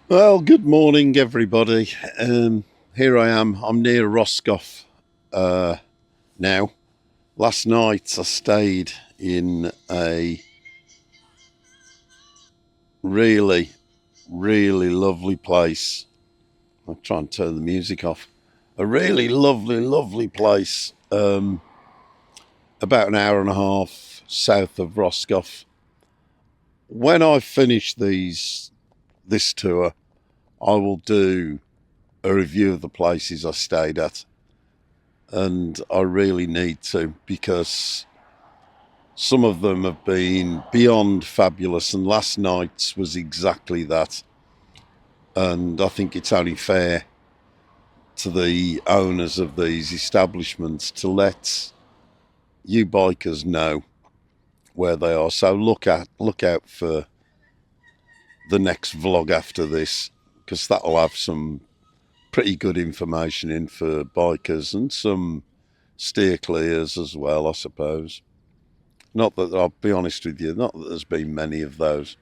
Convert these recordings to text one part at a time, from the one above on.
Well, good morning, everybody. Here I am. I'm near Roscoff now. Last night I stayed in a really, really lovely place. I'll try and turn the music off. A really lovely, lovely place about an hour and a half south of Roscoff. When I finish this tour, I will do a review of the places I stayed at, and I really need to because some of them have been beyond fabulous, and last night's was exactly that. And I think it's only fair to the owners of these establishments to let you bikers know where they are. So look out for the next vlog after this, because that'll have some pretty good information in for bikers and some steer clears as well, I suppose. Not that, I'll be honest with you, not that there's been many of those.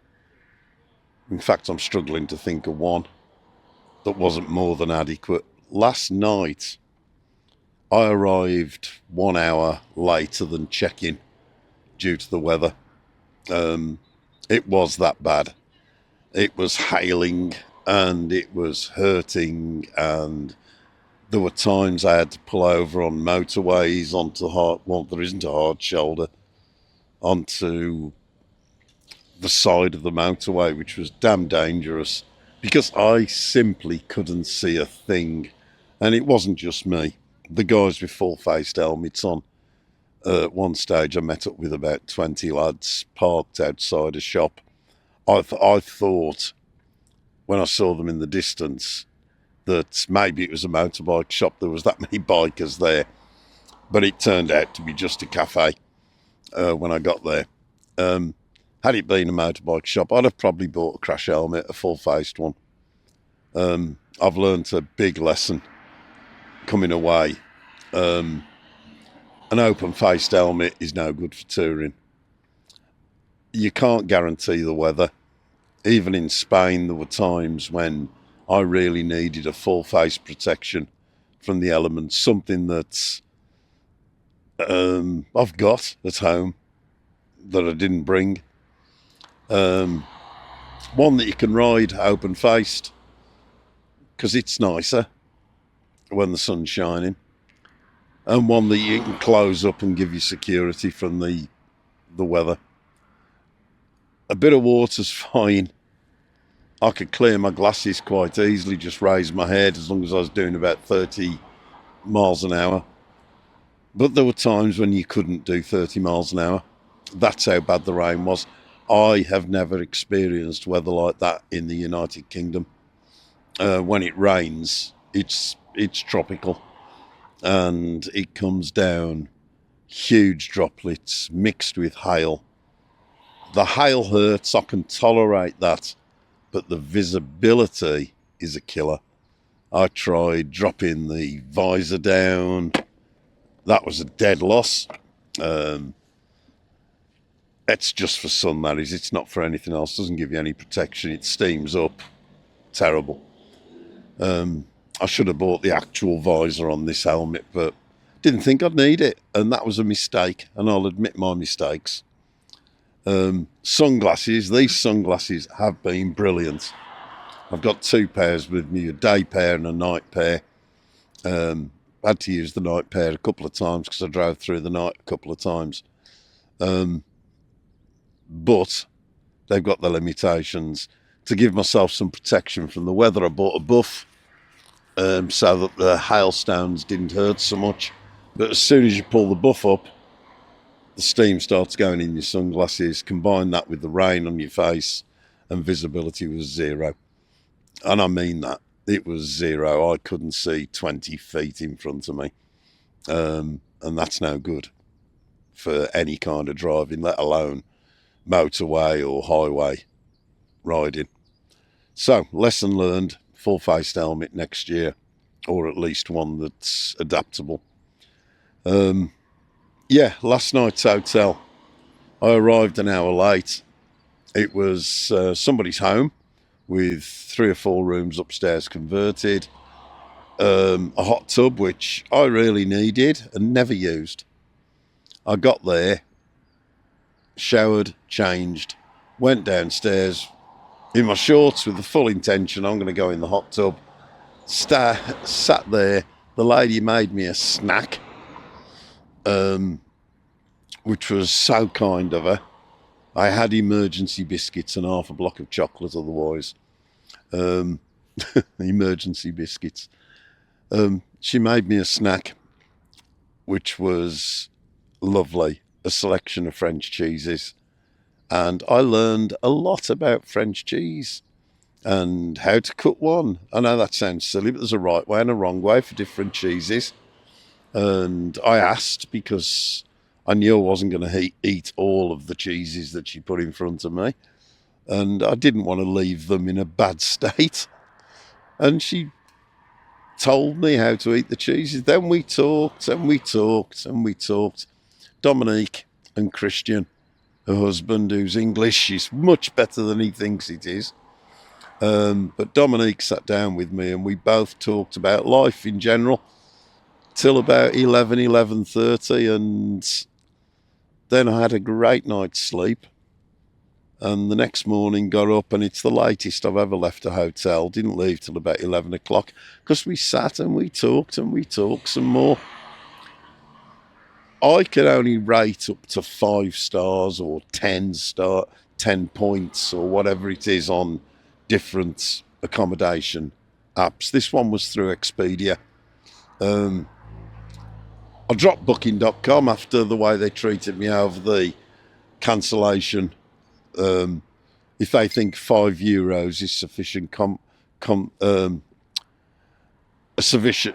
In fact, I'm struggling to think of one that wasn't more than adequate. Last night, I arrived 1 hour later than check-in due to the weather. It was that bad. It was hailing and it was hurting, and there were times I had to pull over on motorways onto there isn't a hard shoulder, onto the side of the motorway, which was damn dangerous because I simply couldn't see a thing. And it wasn't just me. The guys with full-faced helmets on. At one stage, I met up with about 20 lads parked outside a shop. I thought, when I saw them in the distance, that maybe it was a motorbike shop. There was that many bikers there. But it turned out to be just a cafe when I got there. Had it been a motorbike shop, I'd have probably bought a crash helmet, a full-faced one. I've learnt a big lesson coming away. An open-faced helmet is no good for touring. You can't guarantee the weather. Even in Spain, there were times when I really needed a full-face protection from the elements, something that I've got at home that I didn't bring. One that you can ride open-faced because it's nicer when the sun's shining, and one that you can close up and give you security from the weather. A bit of water's fine. I could clear my glasses quite easily, just raise my head, as long as I was doing about 30 miles an hour. But there were times when you couldn't do 30 miles an hour. That's how bad the rain was. I have never experienced weather like that in the United Kingdom. When it rains, it's tropical, and it comes down huge droplets mixed with hail. The hail hurts, I can tolerate that, but the visibility is a killer. I tried dropping the visor down. That was a dead loss. It's just for sun, that is. It's not for anything else. It doesn't give you any protection. It steams up. Terrible. I should have bought the actual visor on this helmet, but didn't think I'd need it, and that was a mistake, and I'll admit my mistakes. Sunglasses. These sunglasses have been brilliant. I've got two pairs with me, a day pair and a night pair. Had to use the night pair a couple of times because I drove through the night a couple of times. But they've got the limitations. To give myself some protection from the weather, I bought a buff so that the hailstones didn't hurt so much. But as soon as you pull the buff up, the steam starts going in your sunglasses. Combine that with the rain on your face, and visibility was zero. And I mean that. It was zero. I couldn't see 20 feet in front of me. And that's no good for any kind of driving, let alone motorway or highway riding. So, lesson learned, full-faced helmet next year, or at least one that's adaptable. Last night's hotel, I arrived an hour late. It was somebody's home, with 3 or 4 rooms upstairs converted, a hot tub which I really needed and never used. I got there, showered, changed, went downstairs in my shorts with the full intention I'm going to go in the hot tub. Sat there. The lady made me a snack, which was so kind of her. I had emergency biscuits and half a block of chocolate otherwise. Emergency biscuits. She made me a snack, which was lovely. A selection of French cheeses. And I learned a lot about French cheese and how to cook one. I know that sounds silly, but there's a right way and a wrong way for different cheeses. And I asked because I knew I wasn't going to eat all of the cheeses that she put in front of me. And I didn't want to leave them in a bad state. And she told me how to eat the cheeses. Then we talked and we talked and we talked. Dominique and Christian, her husband, who's English, is much better than he thinks it is. But Dominique sat down with me and we both talked about life in general till about 11:30, and then I had a great night's sleep. And the next morning got up, and it's the latest I've ever left a hotel. Didn't leave till about 11 o'clock because we sat and we talked some more. I can only rate up to 5 stars or 10 points or whatever it is on different accommodation apps. This one was through Expedia. I dropped Booking.com after the way they treated me over the cancellation. If they think €5 is sufficient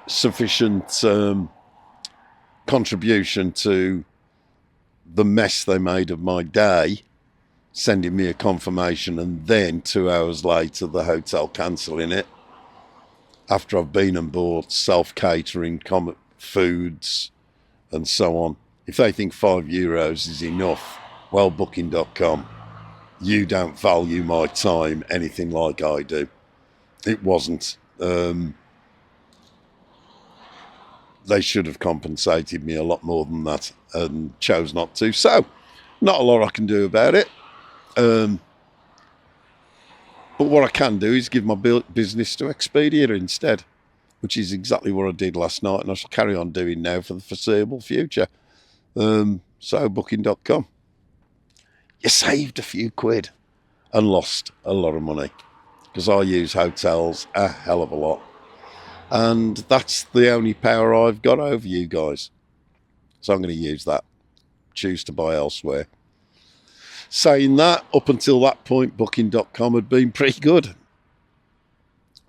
sufficient contribution to the mess they made of my day, sending me a confirmation and then 2 hours later the hotel cancelling it after I've been and bought self-catering foods and so on. If they think €5 is enough, well, Booking.com, you don't value my time anything like I do. It wasn't. They should have compensated me a lot more than that and chose not to. So, not a lot I can do about it. But what I can do is give my business to Expedia instead, which is exactly what I did last night and I shall carry on doing now for the foreseeable future. So, Booking.com. You saved a few quid and lost a lot of money because I use hotels a hell of a lot. And that's the only power I've got over you guys. So I'm going to use that. Choose to buy elsewhere. Saying that, up until that point, Booking.com had been pretty good.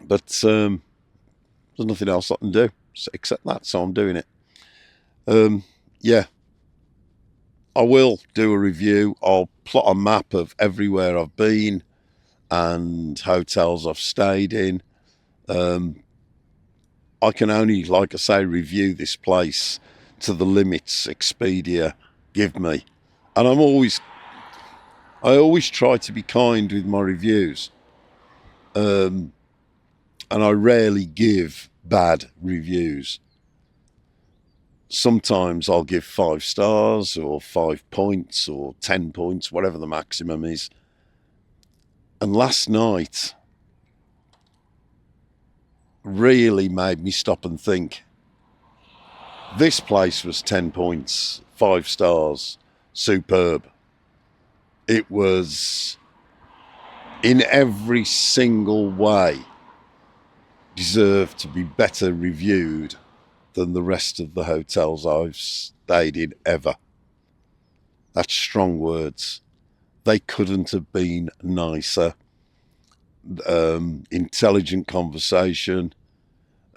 But there's nothing else I can do except that, so I'm doing it. Yeah. I will do a review. I'll plot a map of everywhere I've been and hotels I've stayed in. I can only, like I say, review this place to the limits Expedia give me. And I always try to be kind with my reviews. And I rarely give bad reviews. Sometimes I'll give 5 stars or 5 points or 10 points, whatever the maximum is. And last night really made me stop and think. This place was 10 points, 5 stars, superb. It was in every single way deserved to be better reviewed than the rest of the hotels I've stayed in ever. That's strong words. They couldn't have been nicer. Intelligent conversation,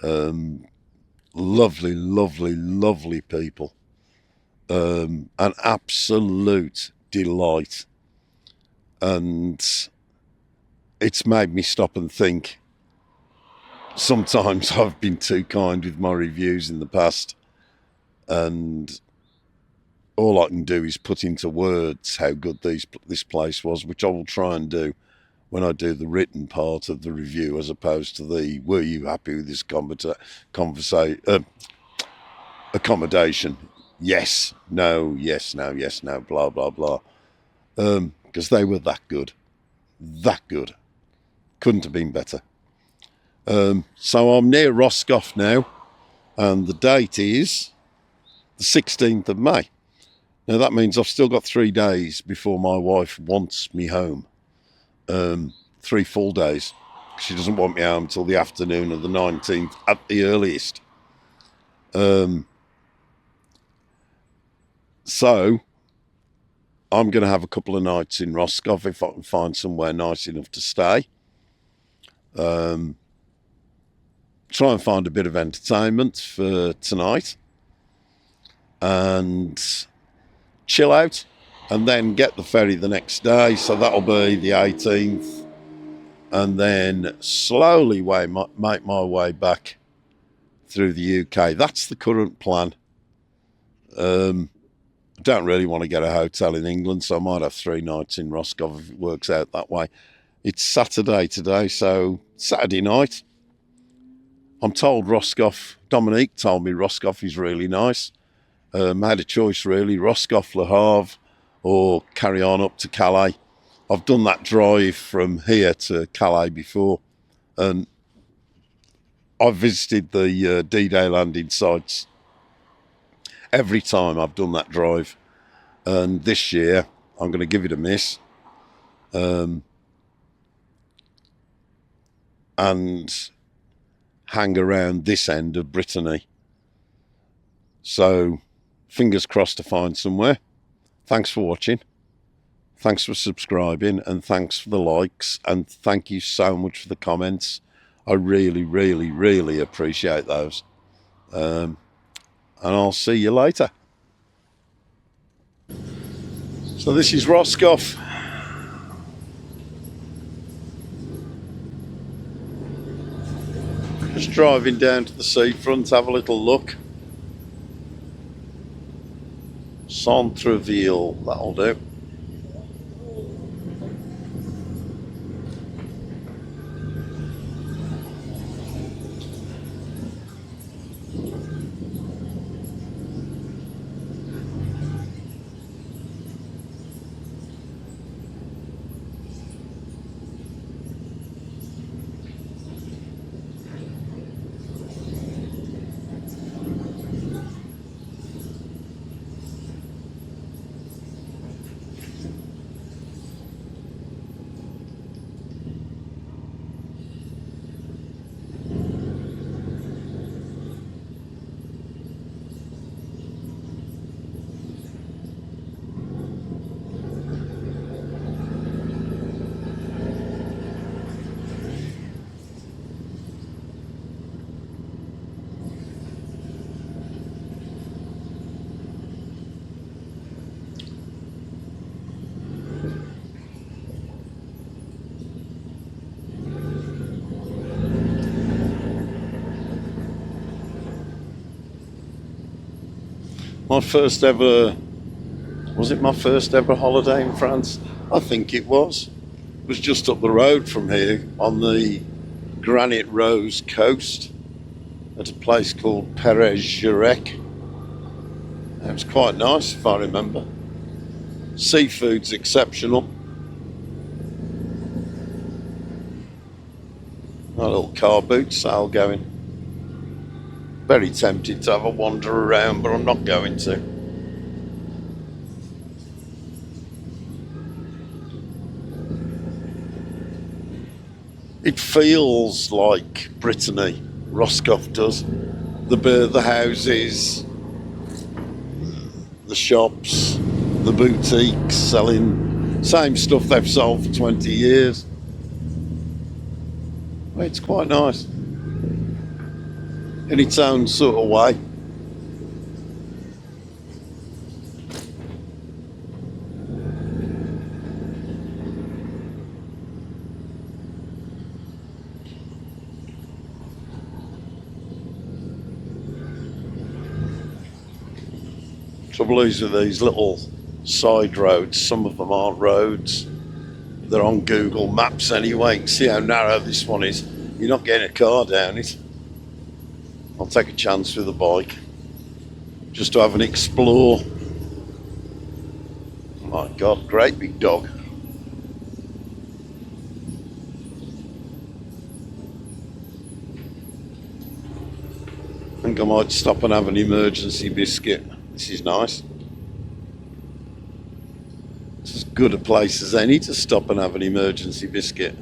lovely, lovely, lovely people, an absolute delight. And it's made me stop and think. Sometimes I've been too kind with my reviews in the past, and all I can do is put into words how good this place was, which I will try and do when I do the written part of the review, as opposed to the "Were you happy with this accommodation? Yes, no, yes, no, yes, no, blah blah blah." Because they were that good, that good. Couldn't have been better. So I'm near Roscoff now, and the date is the 16th of May. Now that means I've still got 3 days before my wife wants me home. 3 full days. She doesn't want me home until the afternoon of the 19th at the earliest. So I'm going to have a couple of nights in Roscoff if I can find somewhere nice enough to stay. Try and find a bit of entertainment for tonight and chill out, and then get the ferry the next day. So that'll be the 18th, and then slowly make my way back through the UK. That's the current plan. I don't really want to get a hotel in England, so I might have 3 nights in Roscoff if it works out that way. It's Saturday today, so Saturday night. I'm told Roscoff, Dominique told me Roscoff is really nice. I had a choice really, Roscoff, Le Havre, or carry on up to Calais. I've done that drive from here to Calais before, and I've visited the D-Day landing sites every time I've done that drive. And this year, I'm going to give it a miss. And hang around this end of Brittany. So, fingers crossed to find somewhere. Thanks for watching. Thanks for subscribing, and thanks for the likes, and thank you so much for the comments. I really, really, really appreciate those. And I'll see you later. So this is Roscoff. Just driving down to the seafront, have a little look. Centreville, that'll do. My first ever, was it my first ever holiday in France? I think it was. It was just up the road from here on the Granite Rose coast at a place called Perez-Jurec. It was quite nice, if I remember. Seafood's exceptional. My little car boot sale going. Very tempted to have a wander around, but I'm not going to. It feels like Brittany, Roscoff does. The houses, the shops, the boutiques selling same stuff they've sold for 20 years. It's quite nice in its own sort of way. Trouble is with these little side roads, some of them aren't roads. They're on Google Maps anyway. You can see how narrow this one is. You're not getting a car down it. I'll take a chance with the bike just to have an explore. Oh my God, great big dog. I think I might stop and have an emergency biscuit. This is nice. It's as good a place as any to stop and have an emergency biscuit.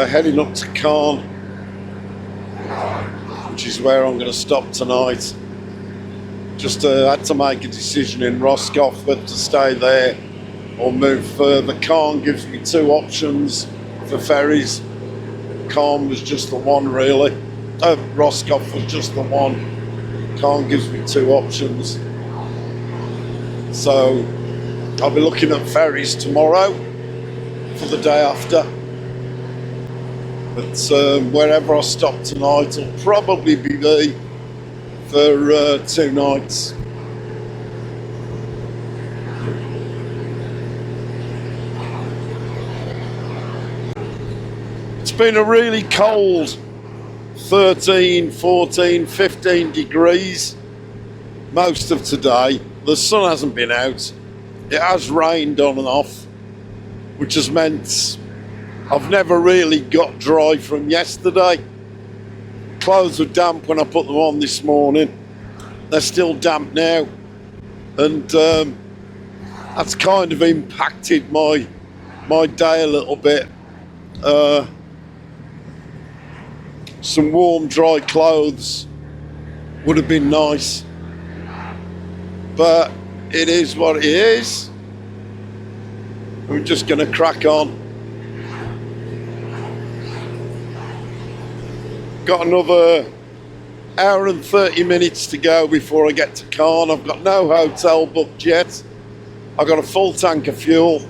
Heading up to Caen, which is where I'm going to stop tonight. Just had to make a decision in Roscoff whether to stay there or move further. Caen gives me two options for ferries. Caen was just the one, really. Roscoff was just the one. Caen gives me two options. So I'll be looking at ferries tomorrow for the day after. But wherever I stop tonight will probably be for 2 nights. It's been a really cold 13, 14, 15 degrees most of today. The sun hasn't been out. It has rained on and off, which has meant I've never really got dry from yesterday. Clothes were damp when I put them on this morning. They're still damp now. And that's kind of impacted my day a little bit. Some warm, dry clothes would have been nice. But it is what it is. We're just going to crack on. Got another hour and 30 minutes to go before I get to Caen. I've got no hotel booked yet. I've got a full tank of fuel.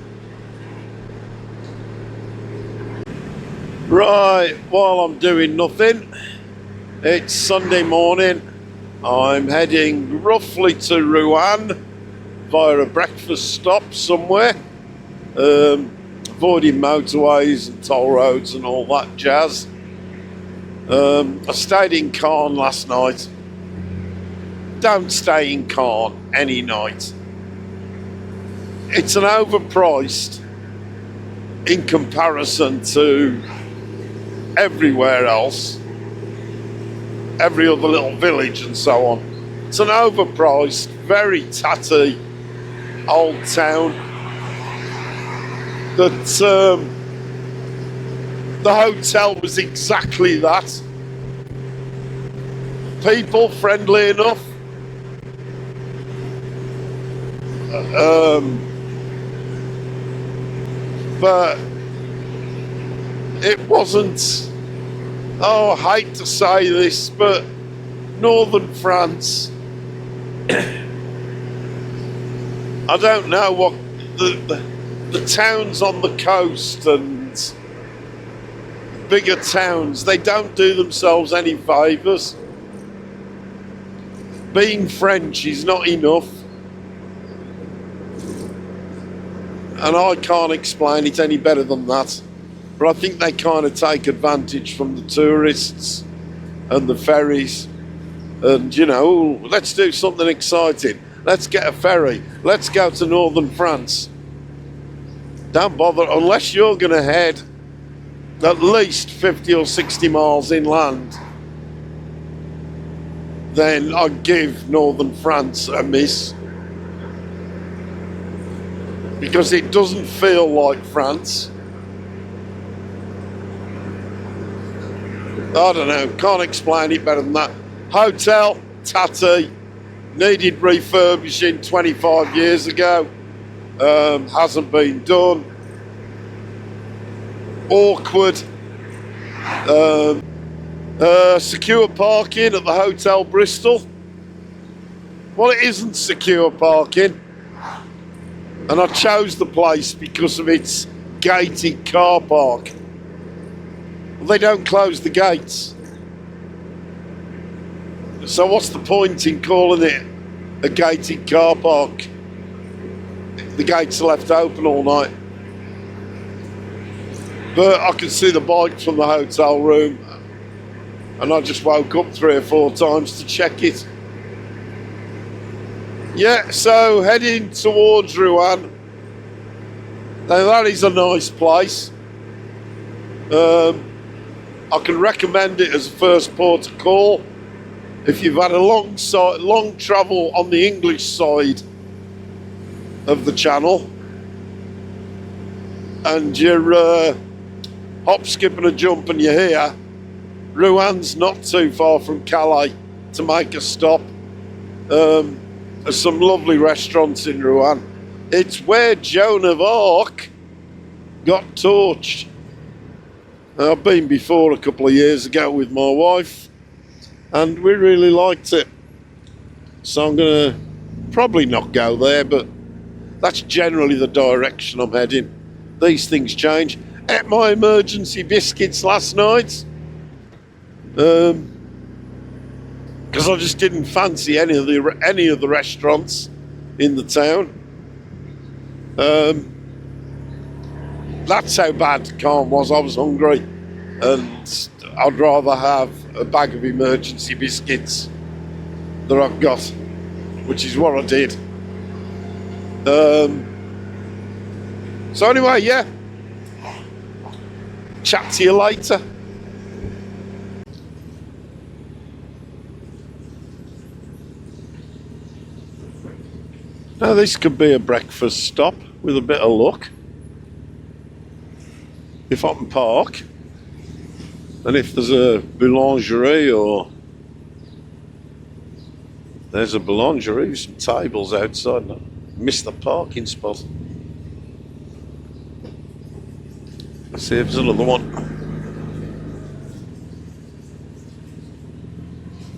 Right, while I'm doing nothing, it's Sunday morning. I'm heading roughly to Rouen via a breakfast stop somewhere. Avoiding motorways and toll roads and all that jazz. I stayed in Caen last night. Don't stay in Caen any night. It's an overpriced in comparison to everywhere else, every other little village and so on. It's an overpriced, very tatty old town that the hotel was exactly that. People friendly enough. But it wasn't, I hate to say this, but northern France, I don't know what the towns on the coast and bigger towns, they don't do themselves any favours. Being French is not enough. And I can't explain it any better than that. But I think they kind of take advantage from the tourists and the ferries. And, you know, let's do something exciting. Let's get a ferry. Let's go to northern France. Don't bother, unless you're going to head at least 50 or 60 miles inland, then I'd give northern France a miss. Because it doesn't feel like France. I don't know, can't explain it better than that. Hotel, tatty, needed refurbishing 25 years ago. Hasn't been done. Awkward. Secure parking at the Hotel Bristol. Well, it isn't secure parking, and I chose the place because of its gated car park. They don't close the gates, so what's the point in calling it a gated car park? The gates are left open all night. But I could see the bike from the hotel room, and I just woke up 3 or 4 times to check it. Yeah, so heading towards Rouen. Now that is a nice place. I can recommend it as a first port of call if you've had a long travel on the English side of the channel, and you're hop, skip and a jump and you're here. Rouen's not too far from Calais to make a stop. There's some lovely restaurants in Rouen. It's where Joan of Arc got torched. I've been before a couple of years ago with my wife, and we really liked it. So I'm going to probably not go there, but that's generally the direction I'm heading. These things change. Ate my emergency biscuits last night, because I just didn't fancy any of the restaurants in the town. That's how bad Calm was. I was hungry, and I'd rather have a bag of emergency biscuits that I've got, which is what I did. So anyway, yeah. Chat to you later. Now this could be a breakfast stop with a bit of luck. If I can park, and if there's a boulangerie, or there's a boulangerie with some tables outside, and I missed the parking spot. Let's see if there's another one.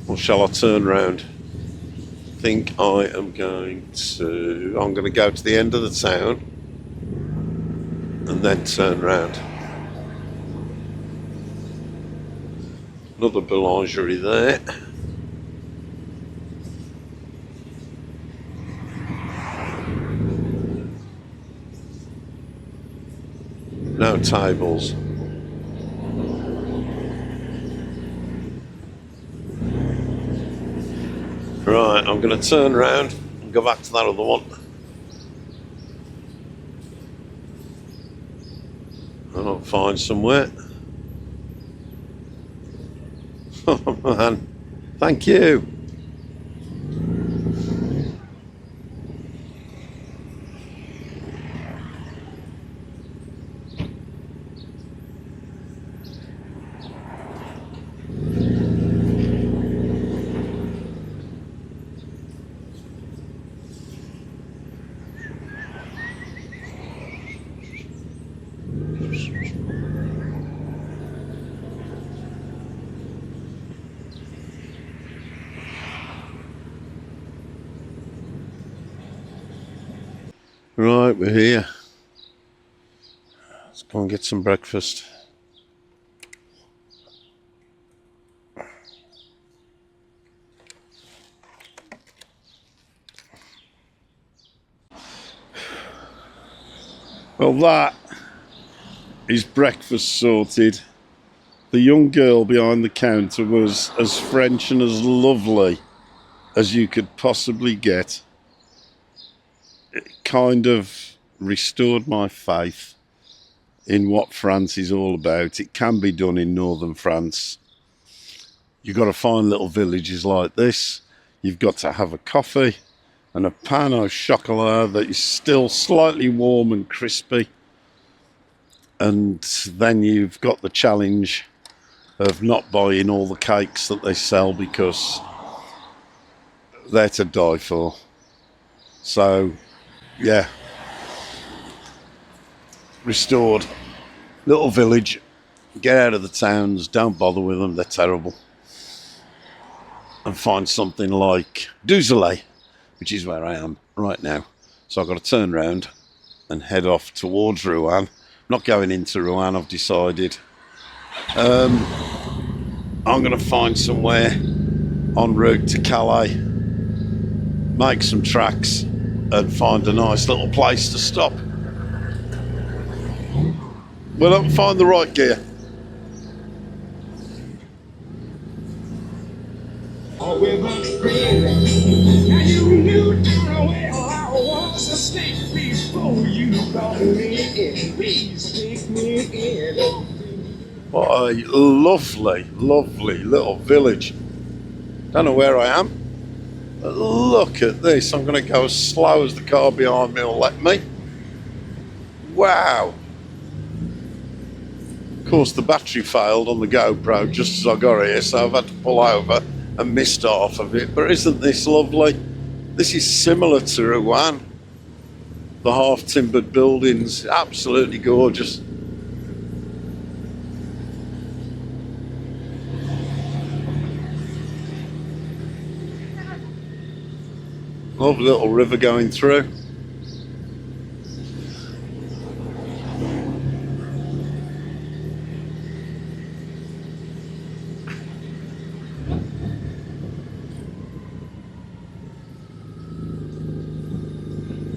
Or shall I turn round? I think I'm going to go to the end of the town and then turn round. Another boulangerie there. No tables. Right, I'm going to turn round and go back to that other one. I'll find somewhere. Oh man, thank you. Right, we're here. Let's go and get some breakfast. Well, that is breakfast sorted. The young girl behind the counter was as French and as lovely as you could possibly get. It kind of restored my faith in what France is all about. It can be done in northern France. You've got to find little villages like this. You've got to have a coffee and a pain au chocolat that is still slightly warm and crispy. And then you've got the challenge of not buying all the cakes that they sell because they're to die for. So, yeah, restored. Little village, Get out of the towns, don't bother with them, they're terrible. And find something like Duzelay, which is where I am right now. So I've got to turn round and head off towards Rouen. Not going into Rouen, I've decided. I'm going to find somewhere en route to Calais, make some tracks and find a nice little place to stop. But I'll find the right gear. What a lovely, lovely little village. Don't know where I am, but look at this. I'm going to go as slow as the car behind me will let me. Wow. Of course, the battery failed on the GoPro just as I got here, so I've had to pull over and missed half of it. But isn't this lovely? This is similar to Rouen. The half-timbered buildings, absolutely gorgeous. Lovely little river going through.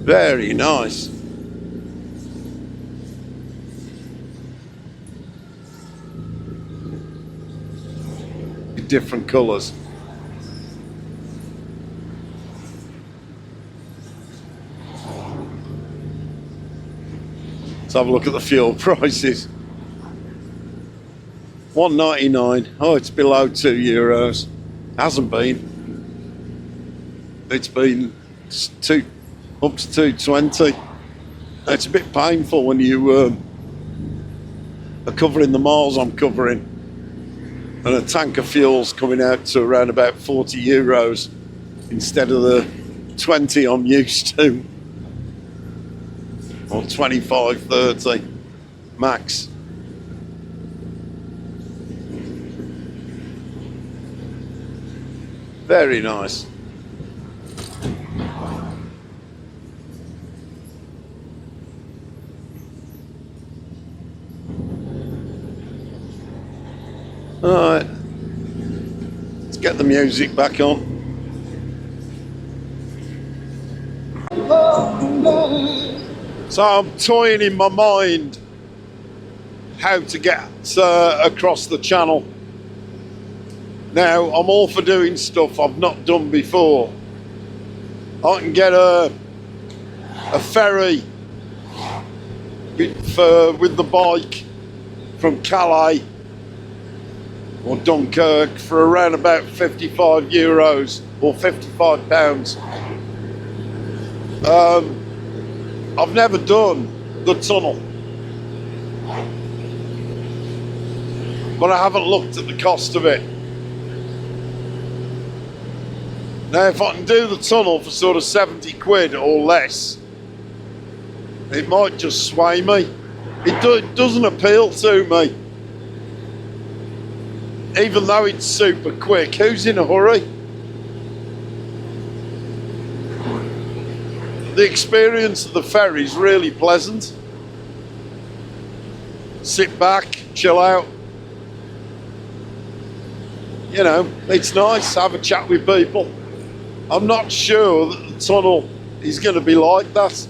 Very nice. Different colours. Let's have a look at the fuel prices. €1.99. Oh, it's below €2. Hasn't been. It's been up to 2.20. It's a bit painful when you are covering the miles I'm covering, and a tank of fuel's coming out to around about €40 instead of the 20 I'm used to, or 25, 30 max. Very nice. Alright, let's get the music back on. So I'm toying in my mind how to get across the channel. Now, I'm all for doing stuff I've not done before. I can get a ferry with the bike from Calais or Dunkirk for around about €55 or £55. I've never done the tunnel, but I haven't looked at the cost of it. Now, if I can do the tunnel for sort of 70 quid or less, it might just sway me. It doesn't appeal to me. Even though it's super quick, who's in a hurry? The experience of the ferry is really pleasant. Sit back, chill out. You know, it's nice, have a chat with people. I'm not sure that the tunnel is going to be like that,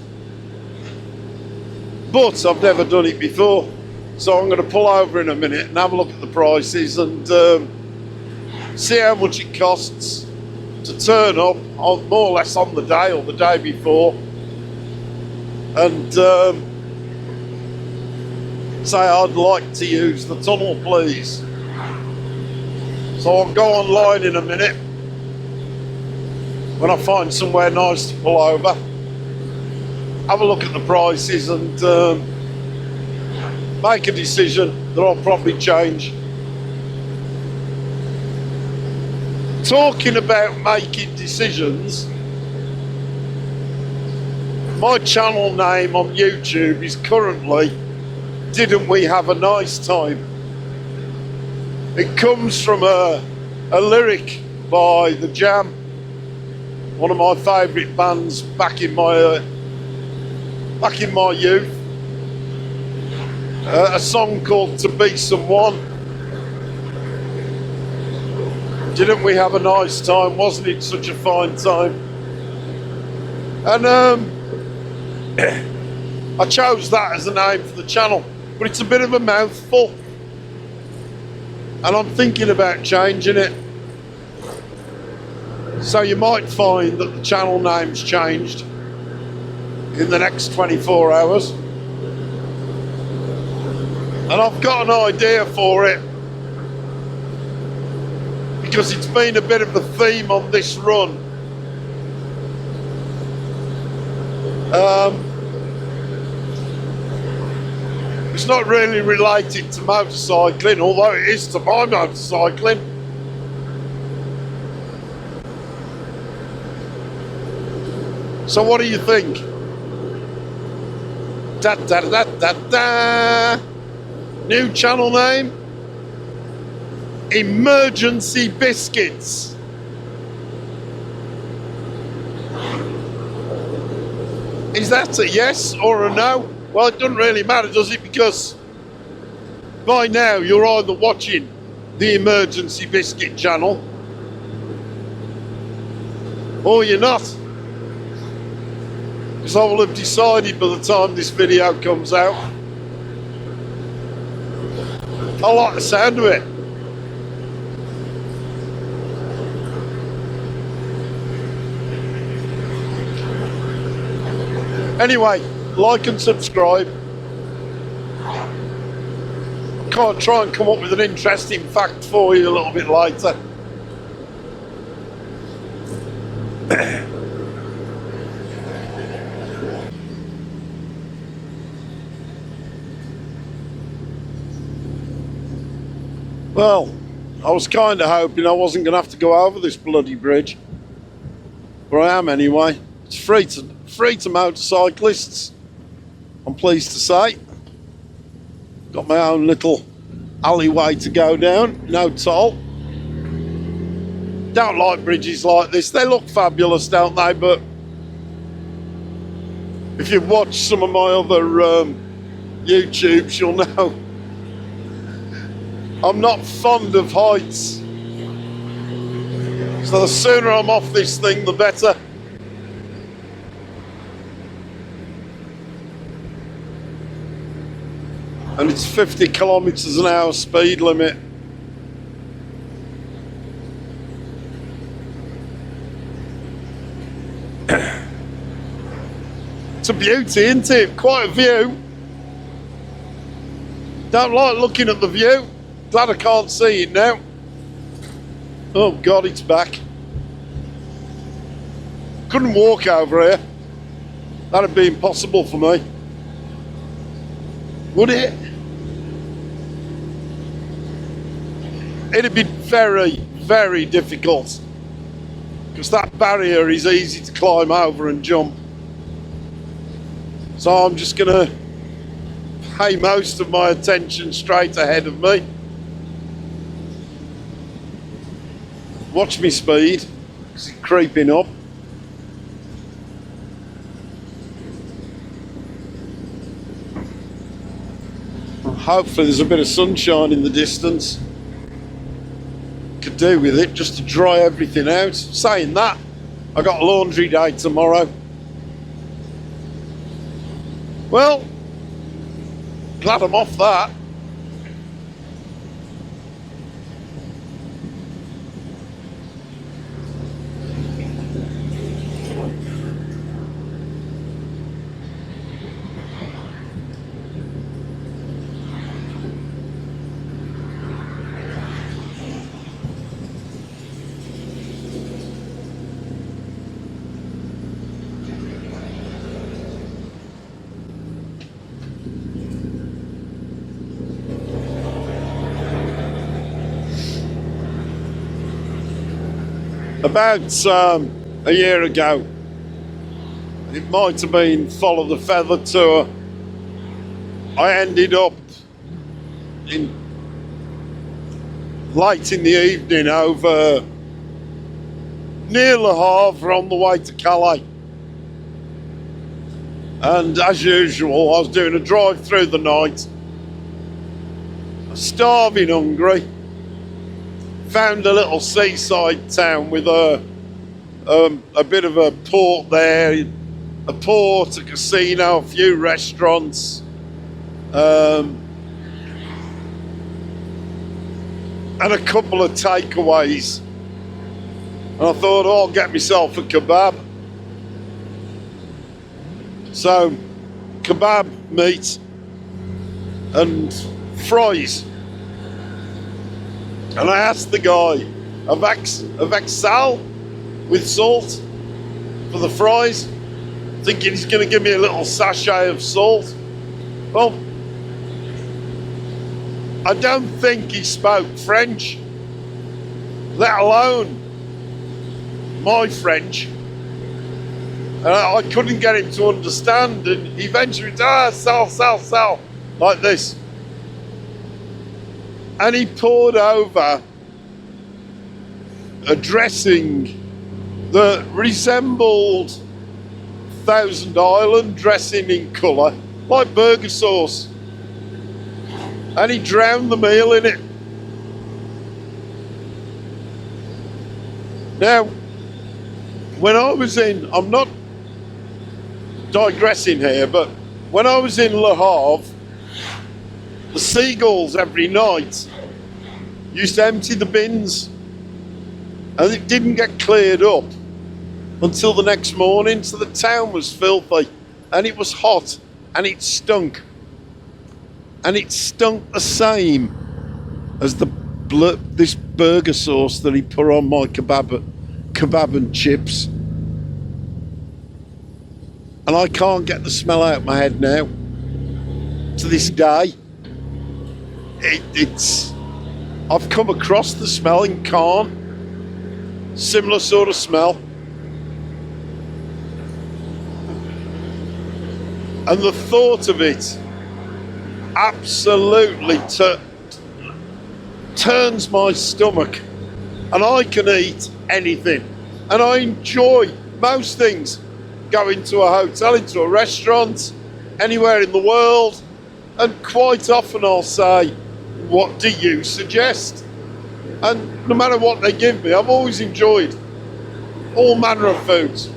but I've never done it before. So I'm going to pull over in a minute and have a look at the prices and see how much it costs to turn up on, more or less on the day or the day before, and say I'd like to use the tunnel, please. So I'll go online in a minute when I find somewhere nice to pull over, have a look at the prices and make a decision that I'll probably change. Talking about making decisions, my channel name on YouTube is currently Didn't We Have a Nice Time? It comes from a lyric by The Jam, one of my favourite bands back in my youth. A song called "To Be Someone." Didn't we have a nice time? Wasn't it such a fine time? And I chose that as a name for the channel, but it's a bit of a mouthful, and I'm thinking about changing it. So you might find that the channel name's changed in the next 24 hours. And I've got an idea for it, because it's been a bit of a theme on this run. It's not really related to motorcycling, although it is to my motorcycling. So what do you think? Da da da da da. New channel name? Emergency Biscuits. Is that a yes or a no? Well, it doesn't really matter, does it? Because by now you're either watching the Emergency Biscuit channel or you're not. Because I will have decided by the time this video comes out. I like the sound of it. Anyway, like and subscribe. I'll try and come up with an interesting fact for you a little bit later. Well, I was kind of hoping I wasn't going to have to go over this bloody bridge, but I am anyway. It's free to motorcyclists, I'm pleased to say. Got my own little alleyway to go down, no toll. Don't like bridges like this. They look fabulous, don't they? But if you've watched some of my other YouTubes, you'll know I'm not fond of heights. So the sooner I'm off this thing, the better. And it's 50 kilometres an hour speed limit. It's a beauty, isn't it? Quite a view. Don't like looking at the view. Glad I can't see it now. Oh God, it's back. Couldn't walk over here. That'd be impossible for me. Would it? It'd be very, very difficult, because that barrier is easy to climb over and jump. So I'm just gonna pay most of my attention straight ahead of me. Watch me speed, because it's creeping up. Hopefully there's a bit of sunshine in the distance. Could do with it just to dry everything out. Saying that, I got laundry day tomorrow. Well, glad I'm off that. About a year ago, it might have been Follow the Feather tour, I ended up in late in the evening over near Le Havre on the way to Calais. And as usual, I was doing a drive through the night, starving hungry, found a little seaside town with a bit of a port there, a port, a casino, a few restaurants, and a couple of takeaways. And I thought, oh, I'll get myself a kebab. So, kebab, meat, and fries. And I asked the guy, a Vexal with salt for the fries, thinking he's going to give me a little sachet of salt. Well, I don't think he spoke French, let alone my French. And I couldn't get him to understand, and eventually, sal, like this. And he poured over a dressing that resembled Thousand Island dressing in colour, like burger sauce. And he drowned the meal in it. Now, when I was in, I'm not digressing here, but when I was in Le Havre, the seagulls every night used to empty the bins, and it didn't get cleared up until the next morning, so the town was filthy, and it was hot, and it stunk. And it stunk the same as this burger sauce that he put on my kebab and chips. And I can't get the smell out of my head now. To this day, I've come across the smell in Caen, similar sort of smell. And the thought of it absolutely turns my stomach, and I can eat anything, and I enjoy most things. Going to a hotel, into a restaurant, anywhere in the world, and quite often I'll say, what do you suggest? And no matter what they give me, I've always enjoyed all manner of foods.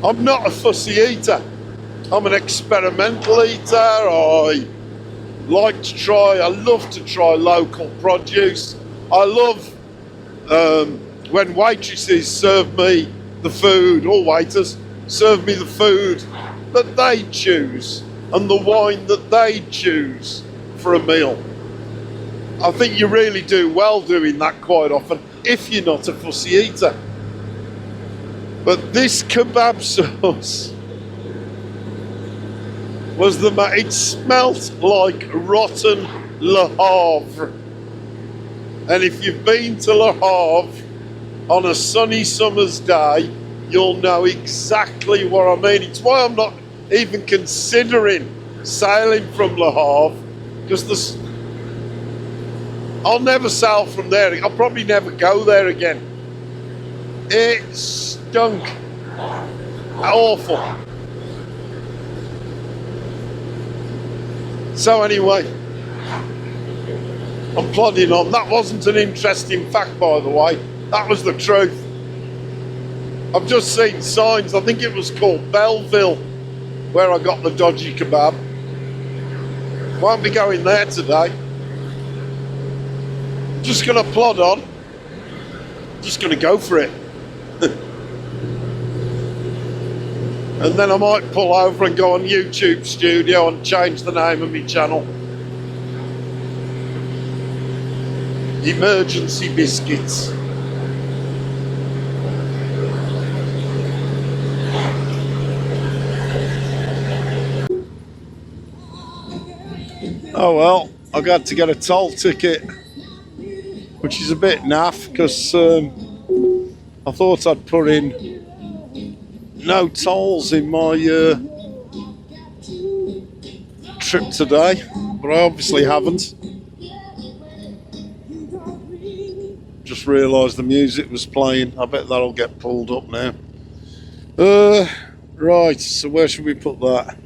I'm not a fussy eater. I'm an experimental eater. I love to try local produce. I love when waitresses serve me the food, or waiters serve me the food that they choose and the wine that they choose for a meal. I think you really do well doing that quite often if you're not a fussy eater. But this kebab sauce was it smelt like rotten Le Havre. And if you've been to Le Havre on a sunny summer's day, you'll know exactly what I mean. It's why I'm not even considering sailing from Le Havre, because I'll never sail from there. I'll probably never go there again. It stunk. Awful. So anyway, I'm plodding on. That wasn't an interesting fact, by the way. That was the truth. I've just seen signs. I think it was called Belleville, where I got the dodgy kebab. Won't be going there today. Just going to plod on. Just going to go for it. And then I might pull over and go on YouTube Studio and change the name of my channel. Emergency Biscuits. Oh well, I got to get a toll ticket, which is a bit naff because I thought I'd put in no tolls in my trip today, but I obviously haven't. Just realised the music was playing. I bet that'll get pulled up now. Right, so where should we put that?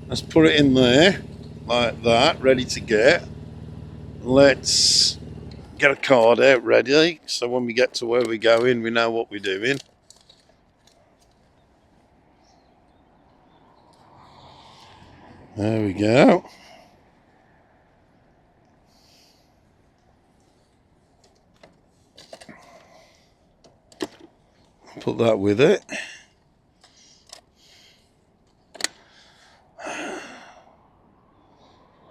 Let's put it in there, like that, ready to get. Let's get a card out ready, so when we get to where we're going, we know what we're doing. There we go. Put that with it. I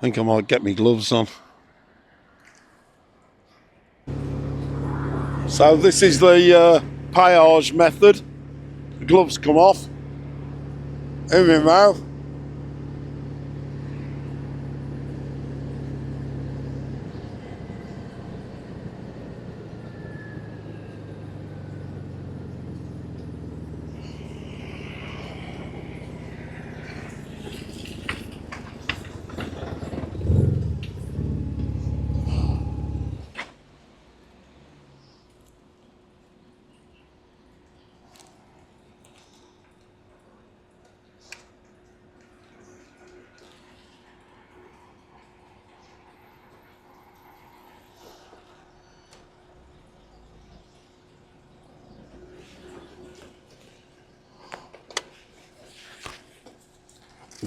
think I might get my gloves on. So this is the payage method. The gloves come off in my mouth.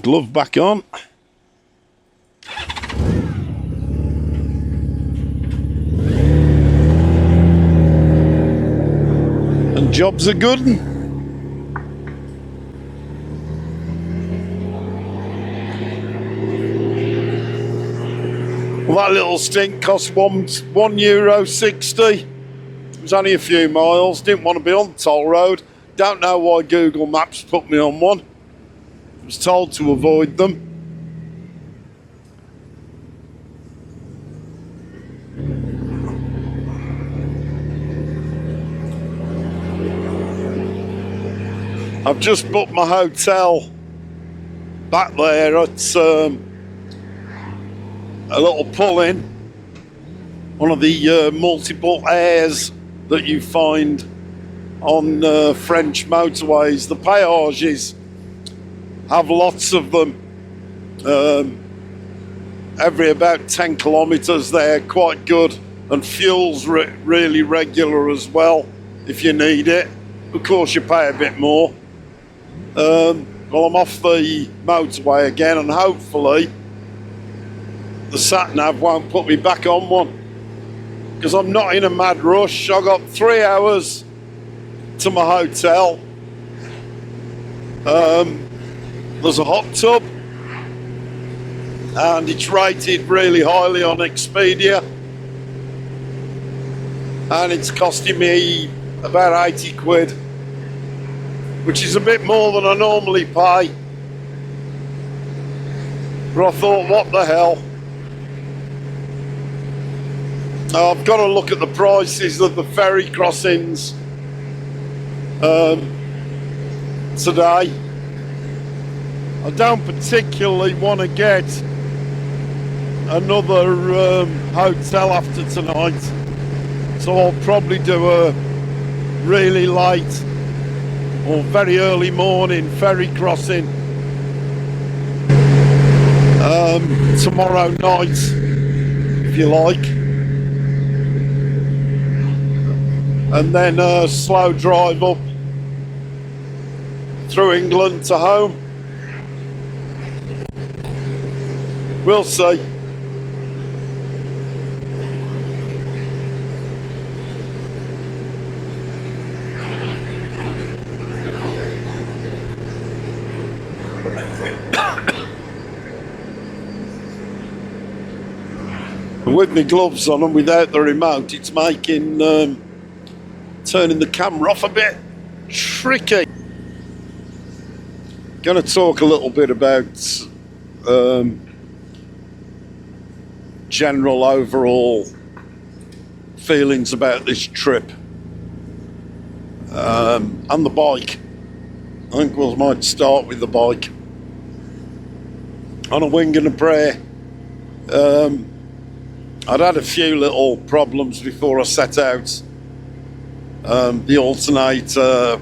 Glove back on. And job's a good one. Well, that little stint cost €1.60. It was only a few miles. Didn't want to be on the toll road. Don't know why Google Maps put me on one. Was told to avoid them. I've just booked my hotel back there at a little pull-in, one of the multiple airs that you find on French motorways. The péages have lots of them, every about 10 kilometres. They're quite good, and fuel's really regular as well if you need it. Of course you pay a bit more. Well, I'm off the motorway again, and hopefully the sat-nav won't put me back on one, because I'm not in a mad rush. I've got 3 hours to my hotel. There's a hot tub, and it's rated really highly on Expedia, and it's costing me about 80 quid, which is a bit more than I normally pay. But I thought, what the hell? I've got to look at the prices of the ferry crossings today. I don't particularly want to get another hotel after tonight, so I'll probably do a really late or very early morning ferry crossing tomorrow night, if you like, and then a slow drive up through England to home. We'll see. With my gloves on and without the remote, it's making turning the camera off a bit tricky. Going to talk a little bit about general overall feelings about this trip and the bike. I think we might start with the bike. On a wing and a prayer. I'd had a few little problems before I set out. The alternator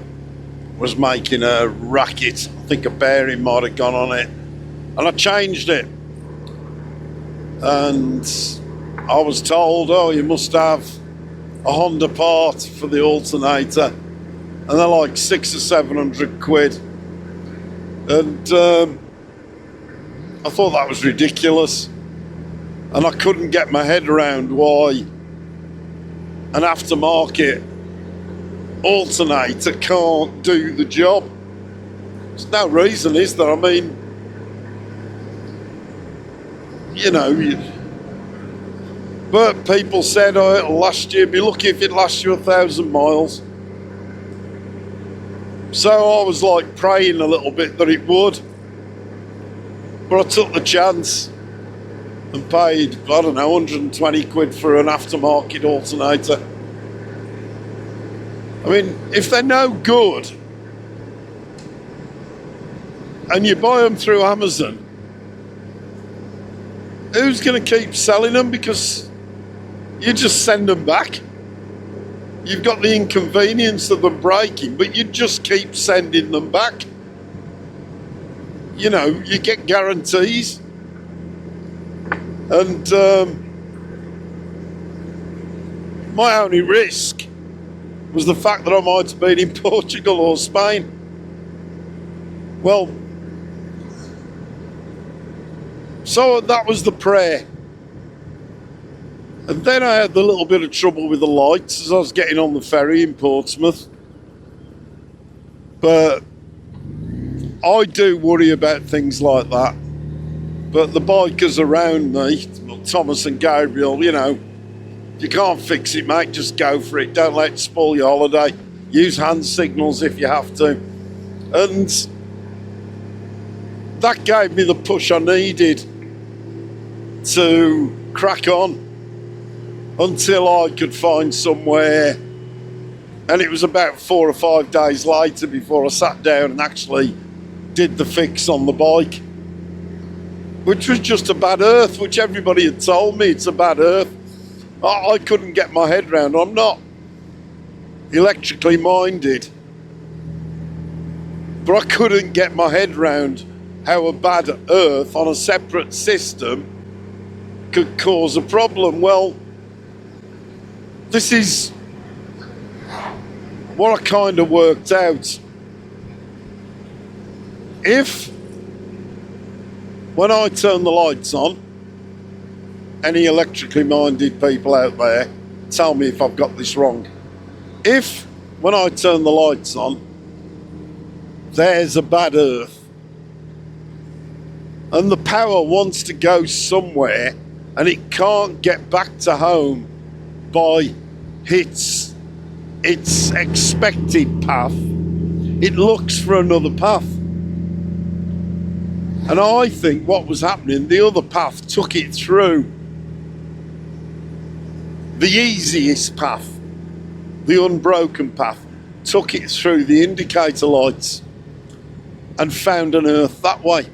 was making a racket. I think a bearing might have gone on it, and I changed it. And I was told, oh, you must have a Honda part for the alternator, and they're like 600 or 700 quid. And I thought that was ridiculous, and I couldn't get my head around why an aftermarket alternator can't do the job. There's no reason, is there? I mean, you know, but people said, oh, it'll last you, be lucky if it lasts you 1,000 miles. So I was like praying a little bit that it would, but I took the chance and paid, I don't know, 120 quid for an aftermarket alternator. I mean, if they're no good and you buy them through Amazon, who's going to keep selling them? Because you just send them back. You've got the inconvenience of them breaking, but you just keep sending them back. You know, you get guarantees. And my only risk was the fact that I might have been in Portugal or Spain. Well, so that was the prayer. And then I had the little bit of trouble with the lights as I was getting on the ferry in Portsmouth. But I do worry about things like that. But the bikers around me, Thomas and Gabriel, you know, you can't fix it, mate, just go for it. Don't let it spoil your holiday. Use hand signals if you have to. And that gave me the push I needed to crack on until I could find somewhere. And it was about 4 or 5 days later before I sat down and actually did the fix on the bike, which was just a bad earth, which everybody had told me it's a bad earth. I couldn't get my head around. I'm not electrically minded, but I couldn't get my head around how a bad earth on a separate system could cause a problem. Well, this is what I kind of worked out. If, when I turn the lights on, any electrically minded people out there, tell me if I've got this wrong. If, when I turn the lights on, there's a bad earth, and the power wants to go somewhere, and it can't get back to home by its expected path, it looks for another path. And I think what was happening, the other path took it through the easiest path, the unbroken path, took it through the indicator lights and found an earth that way.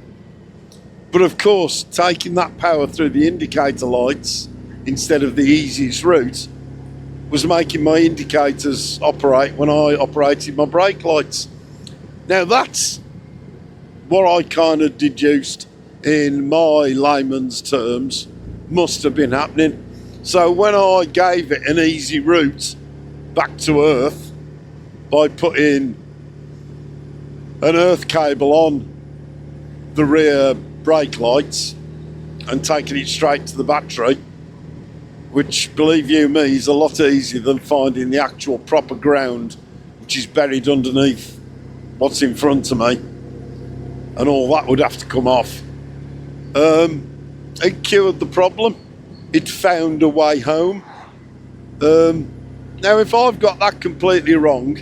But of course, taking that power through the indicator lights instead of the easiest route was making my indicators operate when I operated my brake lights. Now that's what I kind of deduced in my layman's terms must have been happening. So when I gave it an easy route back to Earth by putting an earth cable on the rear brake lights and taking it straight to the battery, which, believe you me, is a lot easier than finding the actual proper ground, which is buried underneath what's in front of me, and all that would have to come off. It cured the problem. It found a way home. Now, if I've got that completely wrong,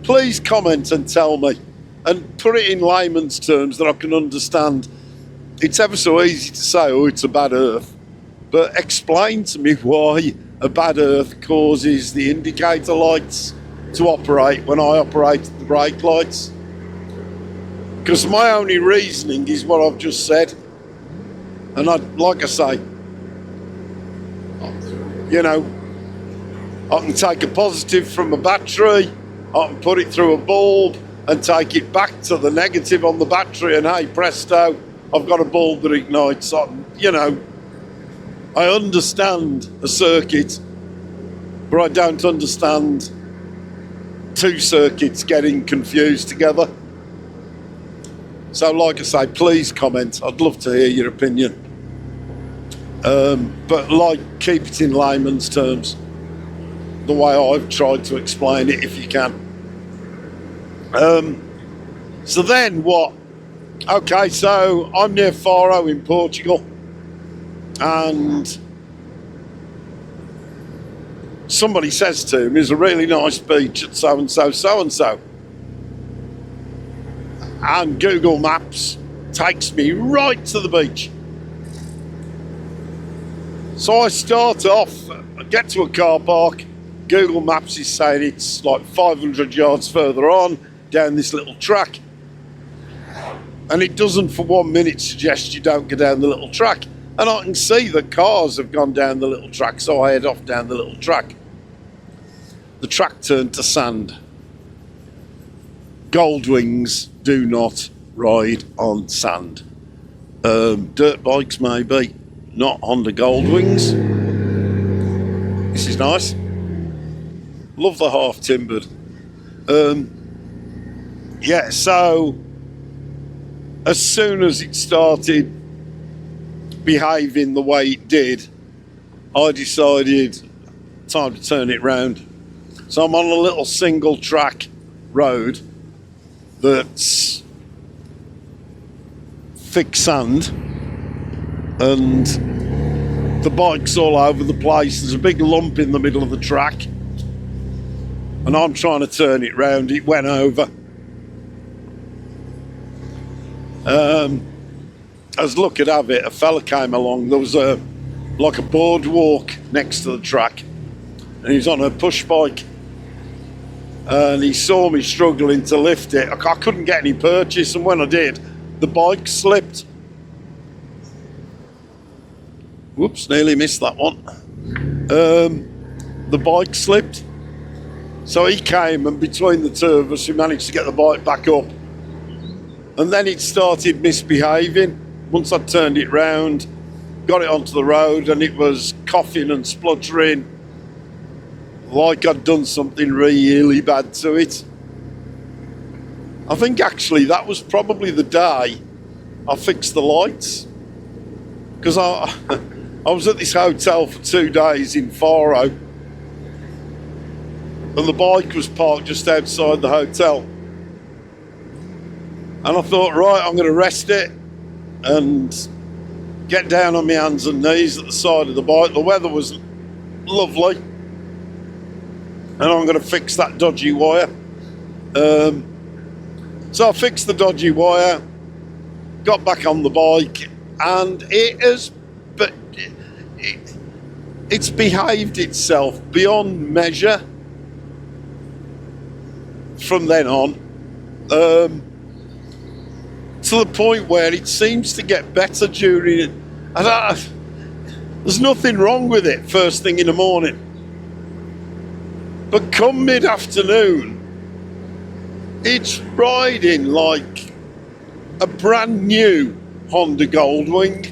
please comment and tell me, and put it in layman's terms that I can understand. It's ever so easy to say, oh, it's a bad earth, but explain to me why a bad earth causes the indicator lights to operate when I operate the brake lights. Because my only reasoning is what I've just said. And like I say, You know, I can take a positive from a battery, I can put it through a bulb and take it back to the negative on the battery, and hey presto, I've got a bulb that ignites. You know, I understand a circuit, but I don't understand two circuits getting confused together. So like I say, please comment. I'd love to hear your opinion. But like, keep it in layman's terms, the way I've tried to explain it, if you can. So then what? Okay, so I'm near Faro in Portugal, and somebody says to me, there's a really nice beach at so-and-so, so-and-so. And Google Maps takes me right to the beach. So I start off, I get to a car park, Google Maps is saying it's like 500 yards further on, down this little track. And it doesn't for 1 minute suggest you don't go down the little track. And I can see that cars have gone down the little track, so I head off down the little track. The track turned to sand. Goldwings do not ride on sand. Dirt bikes maybe, not on the Goldwings. This is nice. Love the half timbered. Yeah, so as soon as it started behaving the way it did, I decided time to turn it round. So I'm on a little single track road that's thick sand, and the bike's all over the place. There's a big lump in the middle of the track, and I'm trying to turn it round. It went over. As luck would have it, a fella came along. There was like a boardwalk next to the track, and he was on a push bike, and he saw me struggling to lift it. I couldn't get any purchase, and when I did, the bike slipped. Whoops, nearly missed that one. The bike slipped. So he came, and between the two of us, we managed to get the bike back up. And then it started misbehaving. Once I turned it round, got it onto the road, and it was coughing and spluttering like I'd done something really bad to it. I think actually that was probably the day I fixed the lights, because I was at this hotel for 2 days in Faro, and the bike was parked just outside the hotel. And I thought, right, I'm going to rest it and get down on my hands and knees at the side of the bike. The weather was lovely, and I'm going to fix that dodgy wire. So I fixed the dodgy wire, got back on the bike, and it's behaved itself beyond measure from then on. To the point where it seems to get better during it. There's nothing wrong with it first thing in the morning, but come mid-afternoon, it's riding like a brand new Honda Goldwing,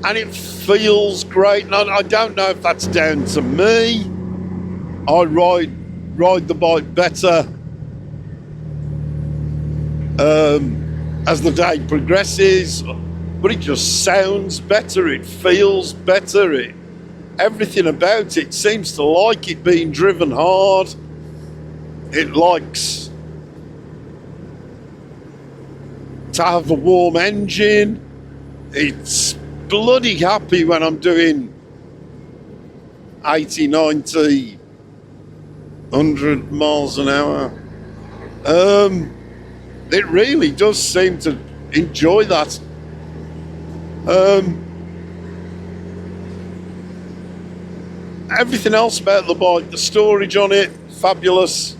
and it feels great. And I don't know if that's down to me. I ride the bike better as the day progresses, but it just sounds better, it feels better, everything about it seems to like it being driven hard. It likes to have a warm engine. It's bloody happy when I'm doing 80, 90, 100 miles an hour. It really does seem to enjoy that. Everything else about the bike, the storage on it, fabulous.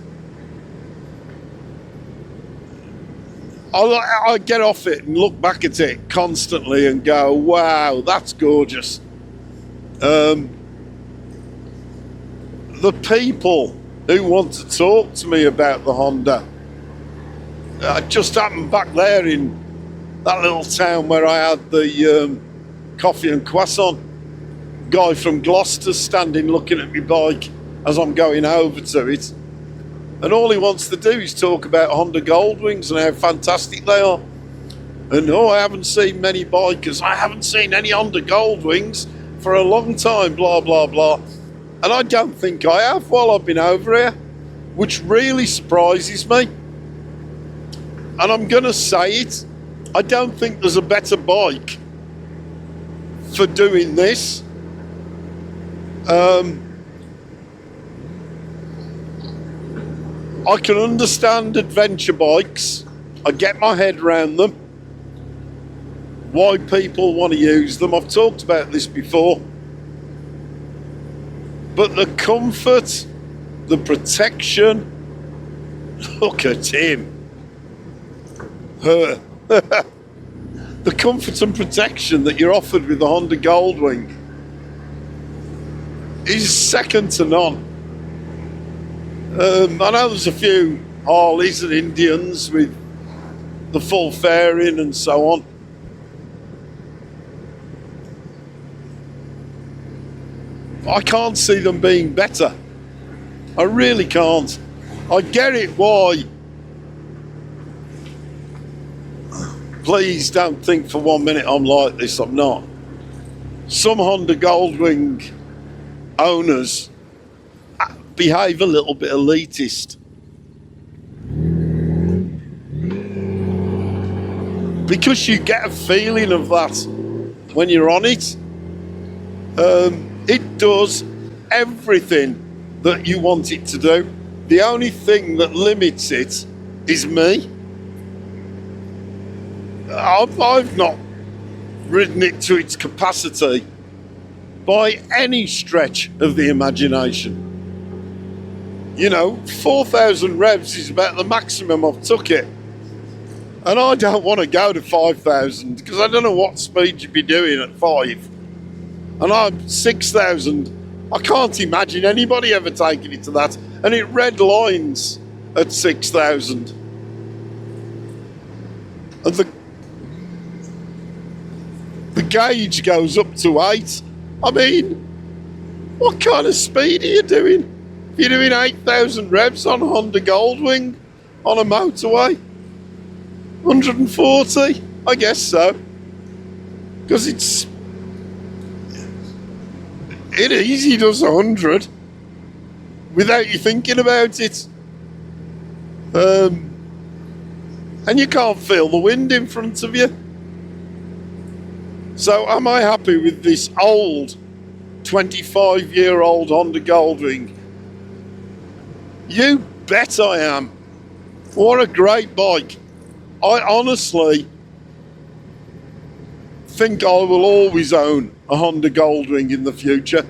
I get off it and look back at it constantly and go, wow, that's gorgeous. the people who want to talk to me about the Honda, just happened back there in that little town where I had the coffee and croissant. Guy from Gloucester standing looking at my bike as I'm going over to it, and all he wants to do is talk about Honda Goldwings and how fantastic they are. And I haven't seen many bikers, I haven't seen any Honda Goldwings for a long time, blah blah blah. And I don't think I have while I've been over here, which really surprises me. And I'm gonna say it, I don't think there's a better bike for doing this. I can understand adventure bikes. I get my head around them. Why people want to use them. I've talked about this before. But the comfort, the protection, look at him. The comfort and protection that you're offered with the Honda Goldwing is second to none. I know there's a few Harleys and Indians with the full fairing and so on. I can't see them being better. I really can't. I get it why. Please don't think for 1 minute I'm like this, I'm not. Some Honda Goldwing owners behave a little bit elitist. Because you get a feeling of that when you're on it. It does everything that you want it to do. The only thing that limits it is me. I've not ridden it to its capacity by any stretch of the imagination. You know, 4,000 revs is about the maximum I've took it. And I don't want to go to 5,000 because I don't know what speed you'd be doing at 5. And I'm 6,000. I can't imagine anybody ever taking it to that. And it red lines at 6,000. And the gauge goes up to 8. I mean, what kind of speed are you doing? If you're doing 8,000 revs on a Honda Goldwing on a motorway? 140? I guess so. Because it easy does 100 without you thinking about it. And you can't feel the wind in front of you. So am I happy with this old 25-year-old Honda Goldwing? You bet I am. What a great bike. I honestly think I will always own a Honda Goldwing in the future.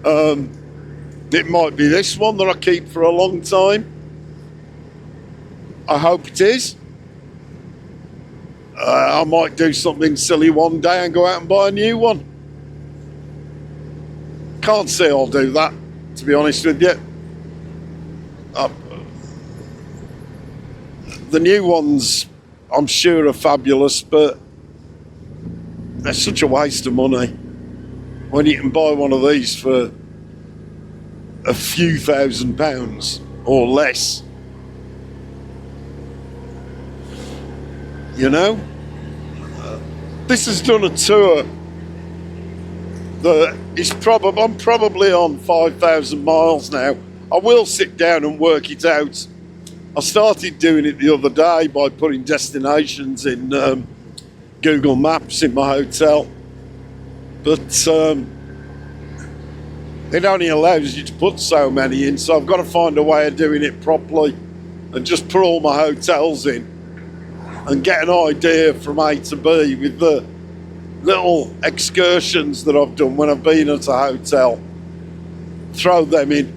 It might be this one that I keep for a long time. I hope it is. I might do something silly one day and go out and buy a new one. Can't say I'll do that, to be honest with you. The new ones, I'm sure, are fabulous, but they're such a waste of money when you can buy one of these for a few £1,000s or less. You know? This has done a tour that is I'm probably on 5,000 miles now. I will sit down and work it out. I started doing it the other day by putting destinations in Google Maps in my hotel, but it only allows you to put so many in, so I've got to find a way of doing it properly and just put all my hotels in and get an idea from A to B with the little excursions that I've done when I've been at a hotel. Throw them in.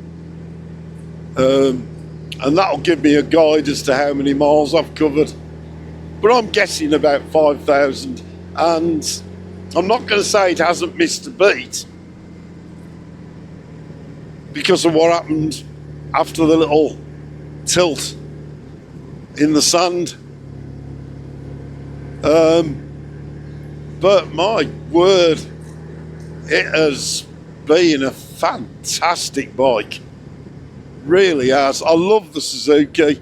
And that'll give me a guide as to how many miles I've covered. But I'm guessing about 5,000. And I'm not going to say it hasn't missed a beat, because of what happened after the little tilt in the sand. But my word, it has been a fantastic bike. Really has. I love the Suzuki.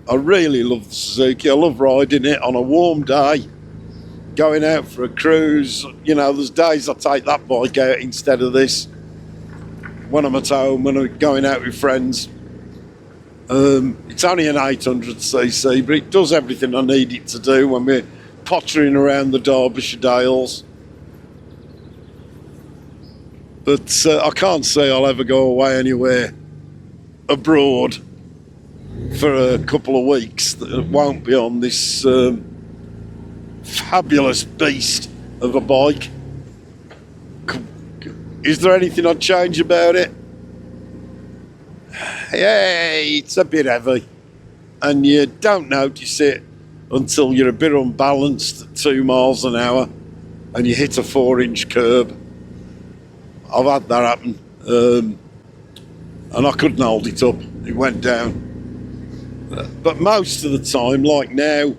I really love the Suzuki. I love riding it on a warm day, going out for a cruise. You know, there's days I take that bike out instead of this. When I'm at home, when I'm going out with friends. It's only an 800cc, but it does everything I need it to do when we're pottering around the Derbyshire Dales. But I can't say I'll ever go away anywhere abroad for a couple of weeks that won't be on this fabulous beast of a bike. Is there anything I'd change about it? Yeah, it's a bit heavy, and you don't notice it until you're a bit unbalanced at 2 miles an hour and you hit a 4-inch curb. I've had that happen, and I couldn't hold it up. It went down. But most of the time, like now,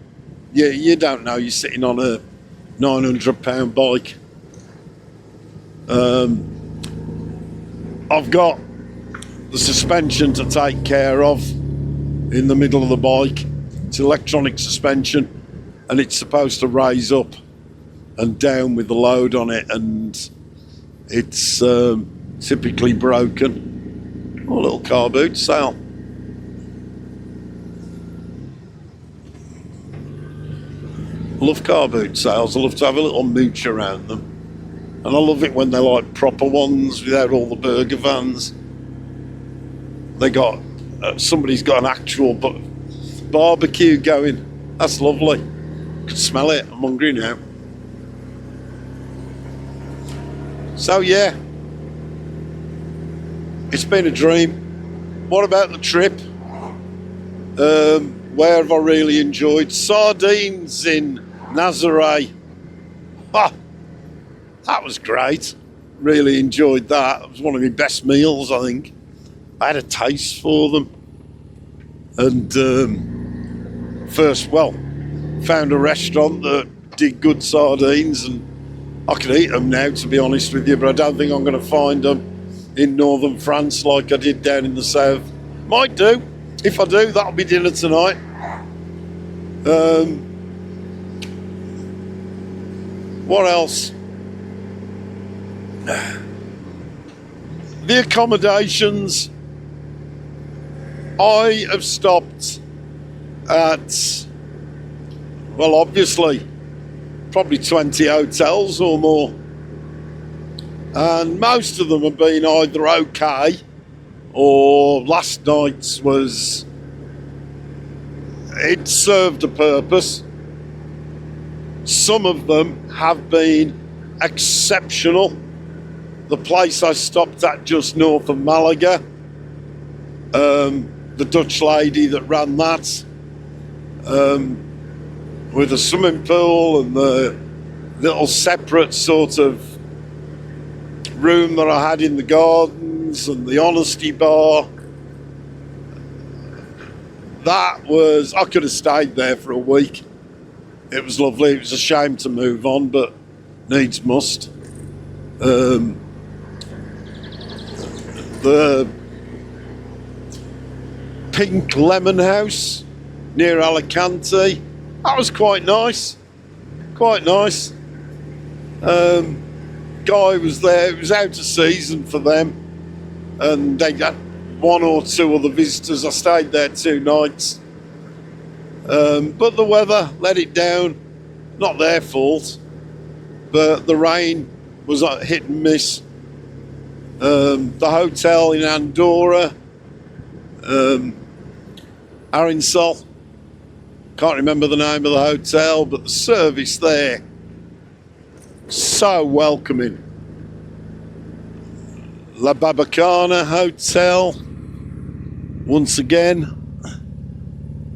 you don't know you're sitting on a £900 bike. I've got the suspension to take care of in the middle of the bike. It's electronic suspension, and it's supposed to raise up and down with the load on it, and it's typically broken. Oh, a little car boot sale. I love car boot sales. I love to have a little mooch around them, and I love it when they're like proper ones without all the burger vans. They got somebody's got an actual barbecue going. That's lovely. I can smell it. I'm hungry now. So yeah, it's been a dream. What about the trip? Where have I really enjoyed? Sardines in Nazaré. Ah, that was great. Really enjoyed that. It was one of my best meals, I think. I had a taste for them, and found a restaurant that did good sardines, and I could eat them now, to be honest with you, but I don't think I'm going to find them in northern France like I did down in the south. Might do. If I do, that'll be dinner tonight. What else? The accommodations. I have stopped at, well, obviously, probably 20 hotels or more. And most of them have been either okay, or last night's was, it served a purpose. Some of them have been exceptional. The place I stopped at just north of Malaga, the Dutch lady that ran that, with a swimming pool and the little separate sort of room that I had in the gardens and the honesty bar. That was, I could have stayed there for a week. It was lovely. It was a shame to move on, but needs must. The Pink Lemon House near Alicante, that was quite nice. Quite nice. Guy was there. It was out of season for them, and they got 1 or 2 other visitors. I stayed there 2 nights, but the weather let it down. Not their fault, but the rain was hit and miss. The hotel in Andorra, Arinsal, can't remember the name of the hotel, but the service there, so welcoming. La Babacana Hotel, once again,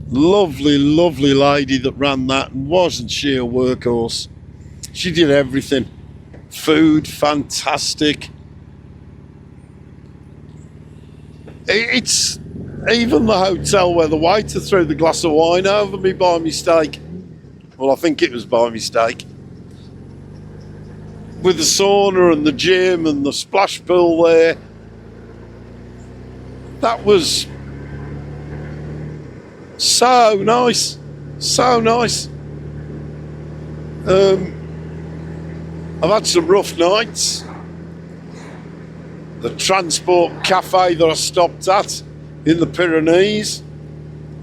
lovely, lovely lady that ran that, and wasn't she a workhorse? She did everything. Food, fantastic. It's even the hotel where the waiter threw the glass of wine over me by mistake. Well, I think it was by mistake. With the sauna and the gym and the splash pool there. That was so nice. So nice. I've had some rough nights. The transport cafe that I stopped at in the Pyrenees,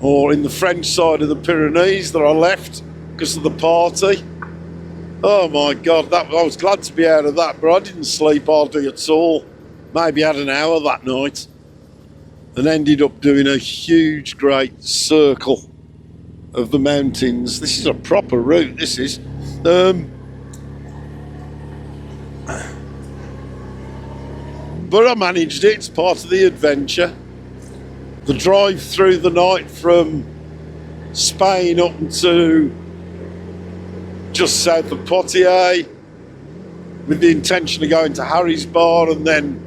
or in the French side of the Pyrenees that I left because of the party. Oh my God, I was glad to be out of that, but I didn't sleep hardly at all. Maybe had an hour that night, and ended up doing a huge, great circle of the mountains. This is a proper route, this is. But I managed it, it's part of the adventure. The drive through the night from Spain up to just south of Poitiers, with the intention of going to Harry's bar, and then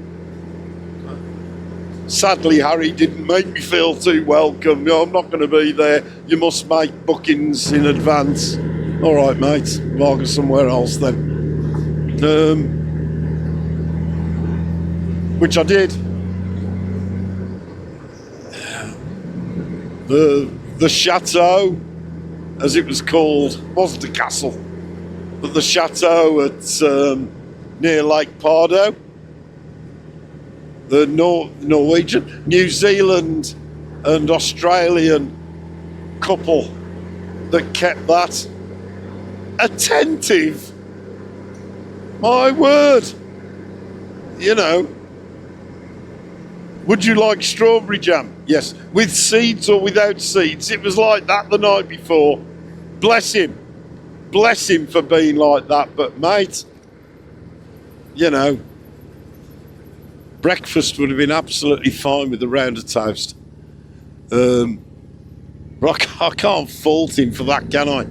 sadly Harry didn't make me feel too welcome. No, I'm not going to be there, you must make bookings in advance. All right, mate, I'll go somewhere else then. Which I did. The chateau, as it was called, wasn't a castle, but the chateau at near Lake Pardo. The Norwegian, New Zealand and Australian couple that kept that. Attentive. My word. You know. Would you like strawberry jam? Yes. With seeds or without seeds? It was like that the night before. Bless him. Bless him for being like that. But mate, you know, breakfast would have been absolutely fine with a round of toast. But I can't fault him for that, can I?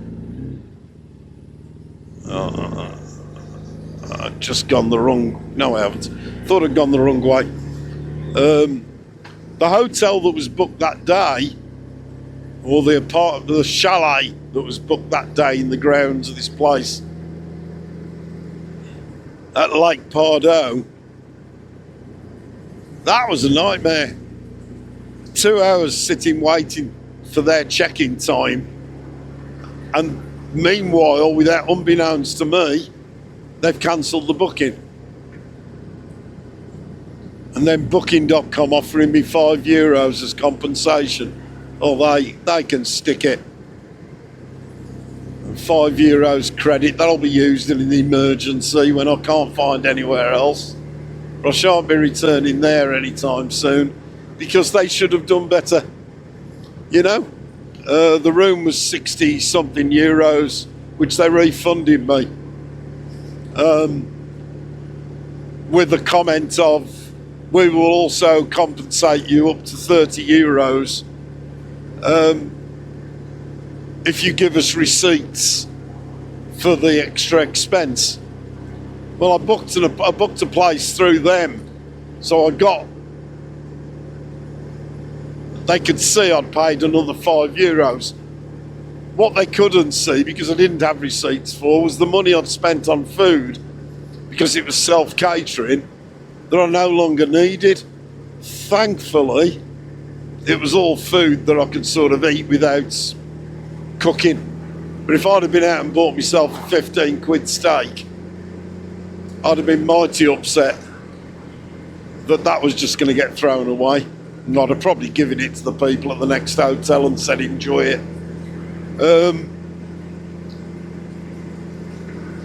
I've just gone the wrong... No, I haven't. Thought I'd gone the wrong way. The hotel that was booked that day, or the chalet that was booked that day in the grounds of this place at Lake Pardo, that was a nightmare. 2 hours sitting waiting for their check-in time, and meanwhile, unbeknownst to me, they've cancelled the booking. And then Booking.com offering me €5 as compensation. Oh, they can stick it. And €5 credit, that'll be used in an emergency when I can't find anywhere else. But I shan't be returning there anytime soon, because they should have done better. You know, the room was 60 something euros, which they refunded me. With the comment of, we will also compensate you up to €30 if you give us receipts for the extra expense. Well, I booked a place through them, so they could see I'd paid another €5. What they couldn't see, because I didn't have receipts for, was the money I'd spent on food, because it was self-catering, that I no longer needed. Thankfully, it was all food that I could sort of eat without cooking. But if I'd have been out and bought myself a 15 quid steak, I'd have been mighty upset that was just going to get thrown away. And I'd have probably given it to the people at the next hotel and said, enjoy it.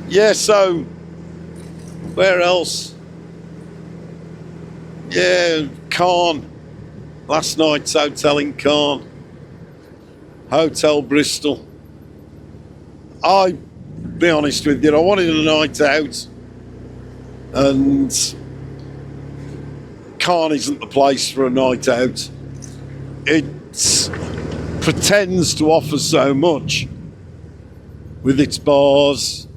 Yeah, so where else? Yeah, Caen. Last night's hotel in Caen. Hotel Bristol. I'll be honest with you, I wanted a night out, and Caen isn't the place for a night out. It pretends to offer so much with its bars,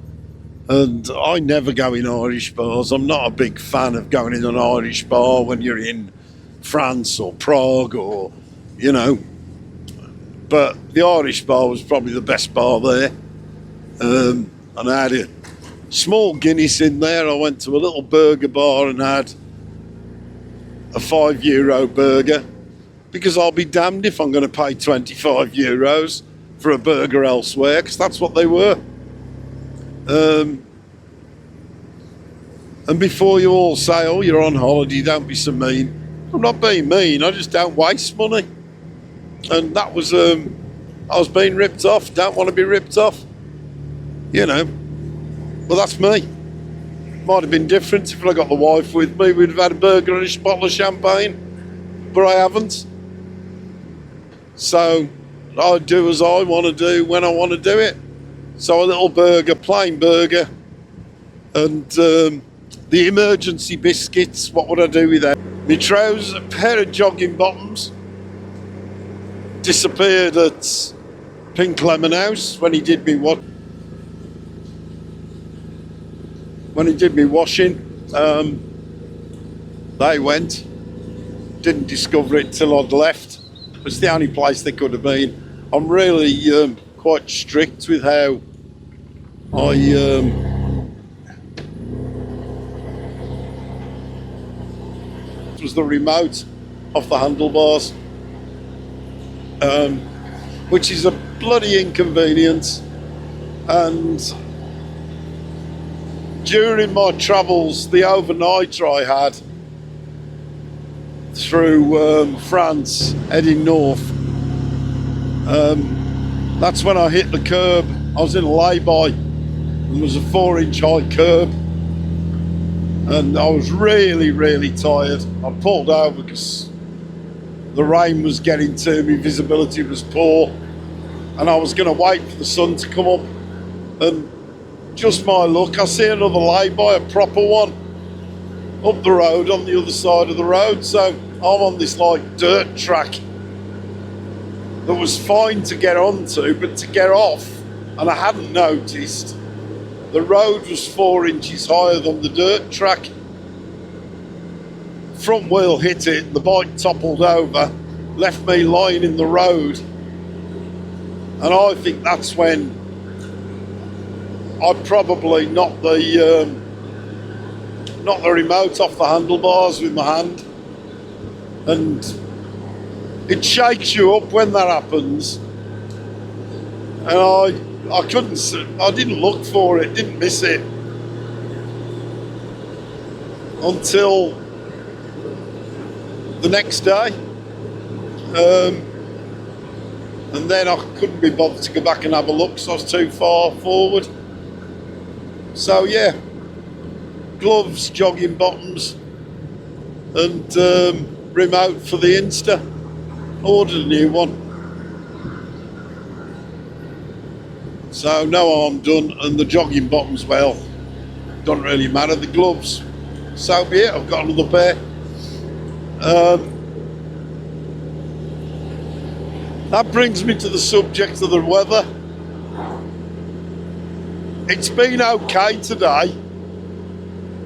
and I never go in Irish bars. I'm not a big fan of going in an Irish bar when you're in France or Prague or, you know. But the Irish bar was probably the best bar there. And I had a small Guinness in there. I went to a little burger bar and had a €5 burger, because I'll be damned if I'm going to pay €25 for a burger elsewhere, because that's what they were. And before you all say, oh, you're on holiday, don't be so mean. I'm not being mean, I just don't waste money. And that was, I was being ripped off, don't want to be ripped off. You know, well, that's me. Might have been different if I got the wife with me, we'd have had a burger and a bottle of champagne, but I haven't. So I do as I want to do when I want to do it. So a little burger, plain burger, and the emergency biscuits, what would I do with that? My trousers, a pair of jogging bottoms, disappeared at Pink Lemon House when he did me washing. They went, didn't discover it till I'd left. It's the only place they could have been. I'm really quite strict with how I was the remote off the handlebars, which is a bloody inconvenience. And during my travels, the overnighter I had through France heading north, that's when I hit the curb. I was in a lay-by and there was a 4-inch high curb, and I was really, really tired. I pulled over because the rain was getting to me, visibility was poor, and I was going to wait for the sun to come up, and just my luck, I see another lay-by, a proper one, up the road on the other side of the road. So I'm on this like dirt track that was fine to get onto, but to get off, and I hadn't noticed, the road was 4 inches higher than the dirt track. Front wheel hit it, the bike toppled over, left me lying in the road, and I think that's when I probably knocked the remote off the handlebars with my hand, and it shakes you up when that happens. And I didn't look for it, didn't miss it until the next day, and then I couldn't be bothered to go back and have a look, so I was too far forward. So yeah, gloves, jogging bottoms, and remote for the Insta. Ordered a new one. So no harm done, and the jogging bottoms, well, don't really matter. The gloves, so be it, I've got another pair. That brings me to the subject of the weather. It's been okay today,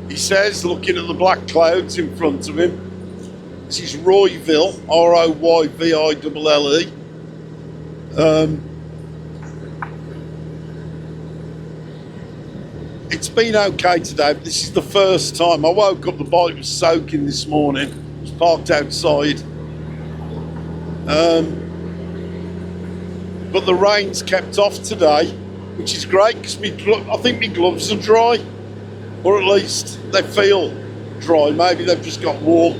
he says, looking at the black clouds in front of him. This is Royville, Royville. It's been okay today, but this is the first time. I woke up, the bike was soaking this morning. It was parked outside. But the rain's kept off today, which is great, because I think my gloves are dry, or at least they feel dry. Maybe they've just got warm,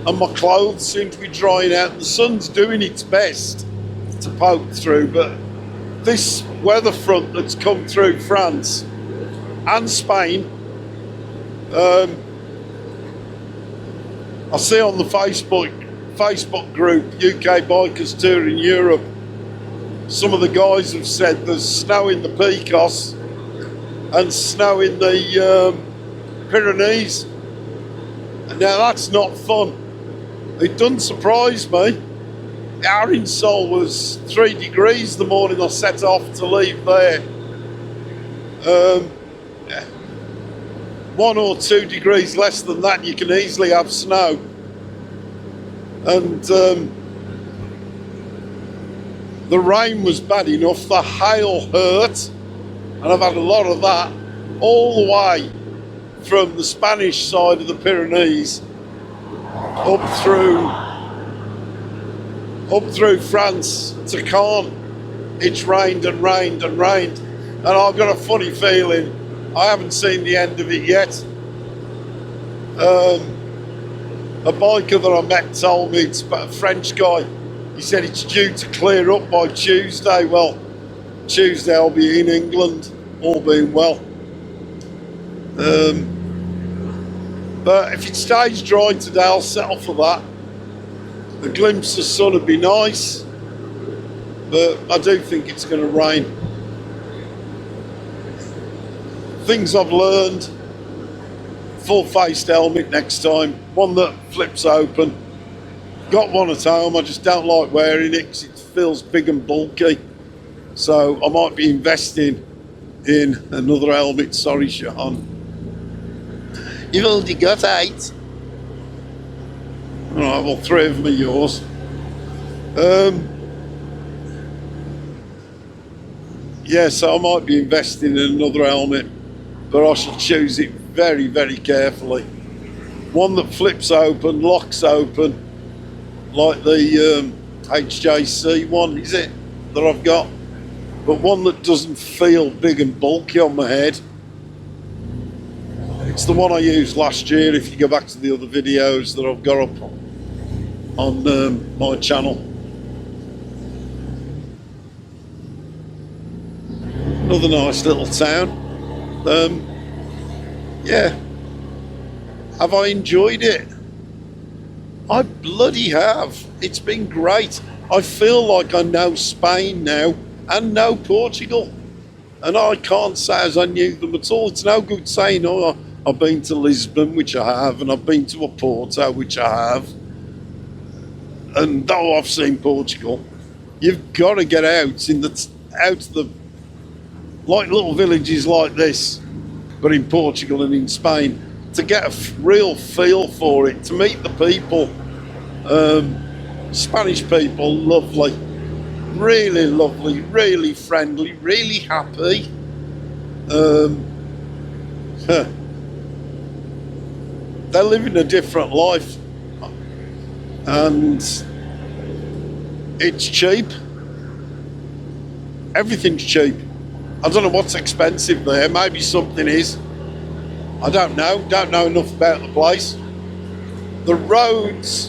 and my clothes seem to be drying out. The sun's doing its best to poke through, but this weather front that's come through France and Spain, I see on the Facebook group UK Bikers Touring Europe, some of the guys have said there's snow in the Picos and snow in the Pyrenees. And now that's not fun. It doesn't surprise me. Our insole was 3 degrees the morning I set off to leave there. 1 or 2 degrees less than that, you can easily have snow. And the rain was bad enough, the hail hurt, and I've had a lot of that all the way from the Spanish side of the Pyrenees up through France to Caen. It's rained and rained and rained, and I've got a funny feeling I haven't seen the end of it yet. A biker that I met told me, it's a French guy, he said it's due to clear up by Tuesday. Well, Tuesday I'll be in England, all being well. But if it stays dry today, I'll settle for that. A glimpse of sun would be nice, but I do think it's going to rain. Things I've learned: full-faced helmet next time, one that flips open. Got one at home, I just don't like wearing it because it feels big and bulky. So I might be investing in another helmet. Sorry, Sean. You've already got 8. Alright, well, 3 of them are yours. Yeah, so I might be investing in another helmet, but I should choose it very, very carefully. One that flips open, locks open, like the HJC one, is it, that I've got? But one that doesn't feel big and bulky on my head. It's the one I used last year, if you go back to the other videos that I've got up on my channel. Another nice little town. Yeah. Have I enjoyed it? I bloody have. It's been great. I feel like I know Spain now and know Portugal. And I can't say as I knew them at all. It's no good saying, oh, I've been to Lisbon, which I have, and I've been to Porto, which I have. And though I've seen Portugal, you've got to get out to the like little villages like this, but in Portugal and in Spain, to get a real feel for it, to meet the people. Spanish people, lovely, really friendly, really happy. They're living a different life, and it's cheap. Everything's cheap. I don't know what's expensive there. Maybe something is. I don't know enough about the place. The roads,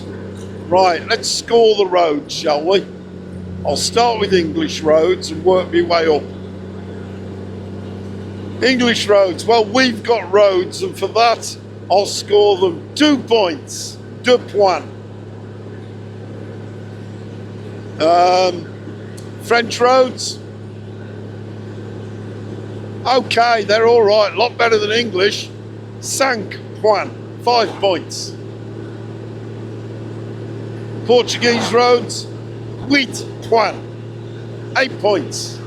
right, let's score the roads, shall we? I'll start with English roads and work my way up. English roads, well, we've got roads, and for that I'll score them 2 points. 2 points. French roads, okay, they're all right, a lot better than English. 5 points. 5 points. Portuguese roads, 8 points. 8 points.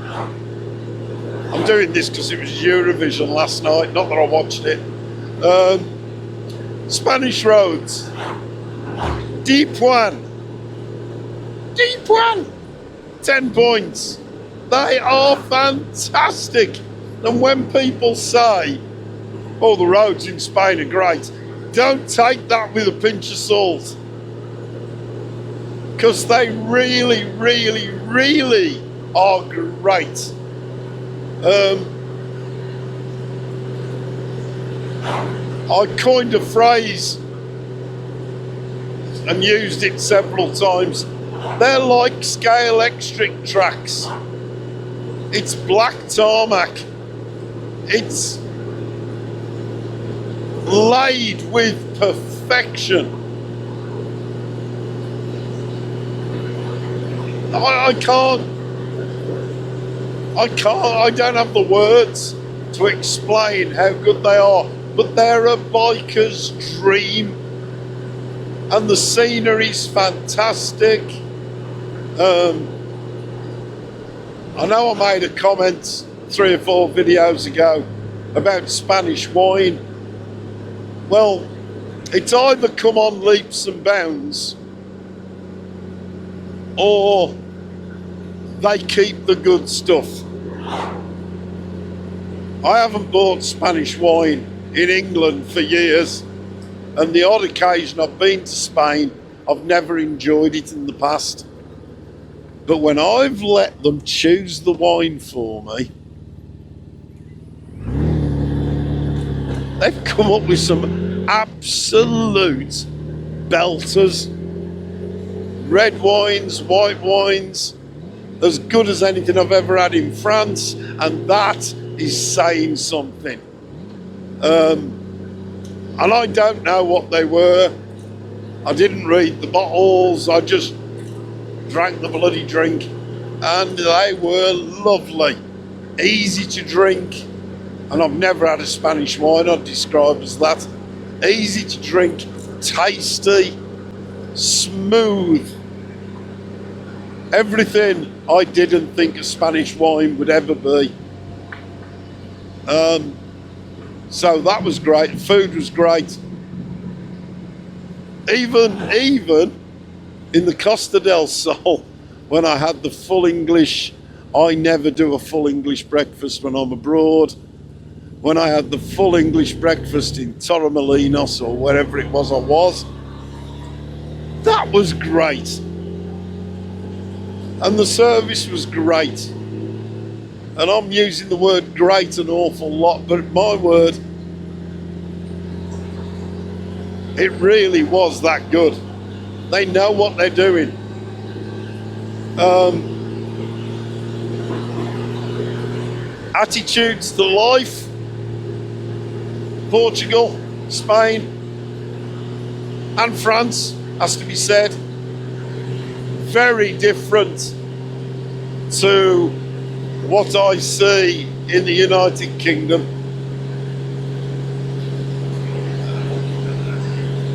I'm doing this because it was Eurovision last night, not that I watched it. Spanish roads, 10 points. 10 points. 10 points. They are fantastic. And when people say, oh, the roads in Spain are great, don't take that with a pinch of salt. Because they really are great. I coined a phrase and used it several times. They're like scale electric tracks. It's black tarmac. It's laid with perfection. I don't have the words to explain how good they are, but they're a biker's dream, and the scenery's fantastic. I know I made a comment 3 or 4 videos ago about Spanish wine. Well, it's either come on leaps and bounds, or they keep the good stuff. I haven't bought Spanish wine in England for years, and the odd occasion I've been to Spain, I've never enjoyed it in the past. But when I've let them choose the wine for me, they've come up with some absolute belters. Red wines, white wines, as good as anything I've ever had in France, and that is saying something. And I don't know what they were. I didn't read the bottles, I just drank the bloody drink, and they were lovely, easy to drink, and I've never had a Spanish wine I'd describe as that. Easy to drink, tasty, smooth, everything I didn't think a Spanish wine would ever be. So that was great. Food was great. Even in the Costa del Sol, when I had the full English, I never do a full English breakfast when I'm abroad. When I had the full English breakfast in Torremolinos or wherever it was I was, that was great. And the service was great. And I'm using the word great an awful lot, but my word, it really was that good. They know what they're doing. Attitudes to life. Portugal, Spain, and France, has to be said, very different to what I see in the United Kingdom.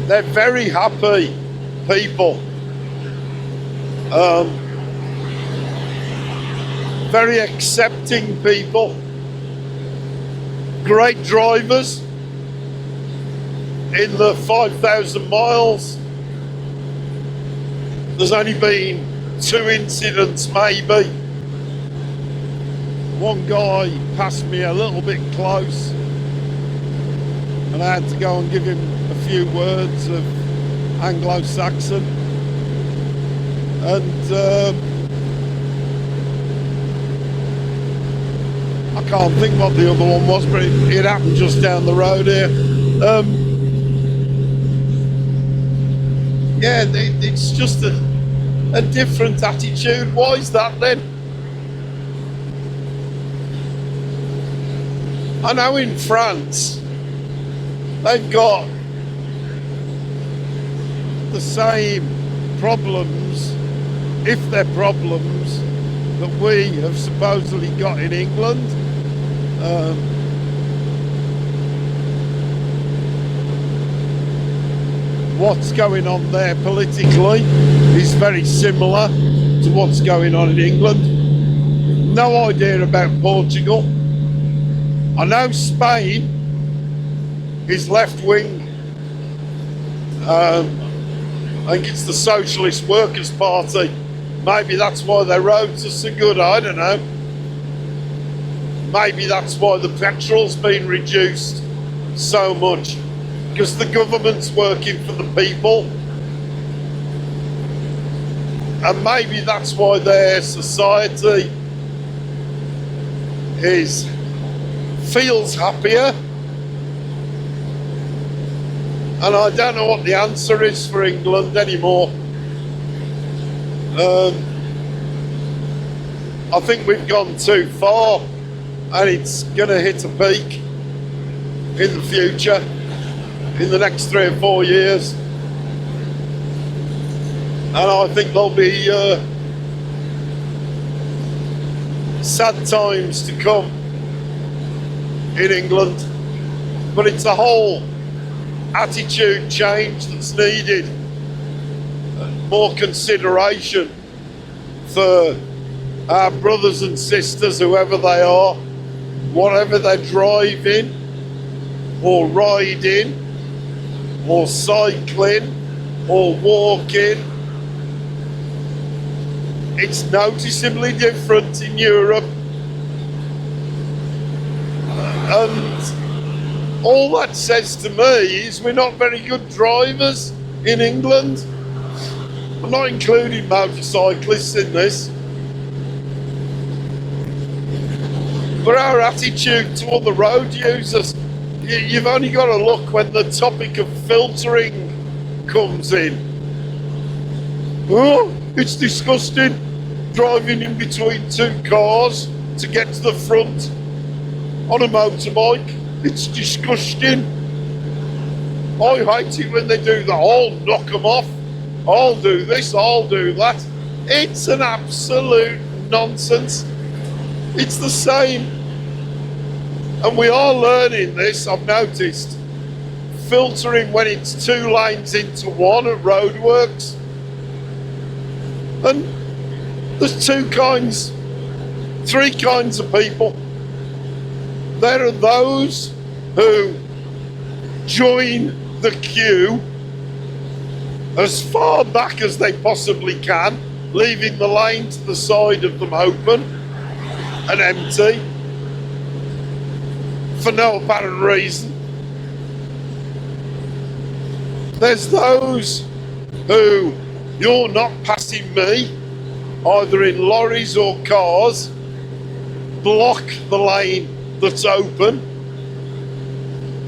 They're very happy people, very accepting people, great drivers. In the 5,000 miles, there's only been 2 incidents maybe. One guy passed me a little bit close and I had to go and give him a few words of Anglo-Saxon, and I can't think what the other one was, but it happened just down the road here. Yeah, it's just a different attitude. Why is that then? I know in France they've got the same problems, if they're problems, that we have supposedly got in England. What's going on there politically is very similar to what's going on in England. No idea about Portugal. I know Spain is left-wing. I think it's the Socialist Workers' Party. Maybe that's why their roads are so good, I don't know. Maybe that's why the petrol's been reduced so much, because the government's working for the people. And maybe that's why their society feels happier. And I don't know what the answer is for England anymore. I think we've gone too far, and it's going to hit a peak in the future, in the next 3 or 4 years. And I think there'll be sad times to come in England. But it's a whole attitude change that's needed. More consideration for our brothers and sisters, whoever they are, whatever they're driving or riding or cycling or walking. It's noticeably different in Europe, and all that says to me is we're not very good drivers in England. I'm not including motorcyclists in this, but our attitude toward the road users, you've only got to look when the topic of filtering comes in. Oh, it's disgusting driving in between two cars to get to the front on a motorbike. It's disgusting. I hate it when they do that. I'll knock them off. I'll do this, I'll do that. It's an absolute nonsense. It's the same. And we are learning this, I've noticed. Filtering when it's two lanes into one at roadworks. And there's three kinds of people. There are those who join the queue as far back as they possibly can, leaving the lane to the side of them open and empty for no apparent reason. There's those who, you're not passing me, either in lorries or cars, block the lane that's open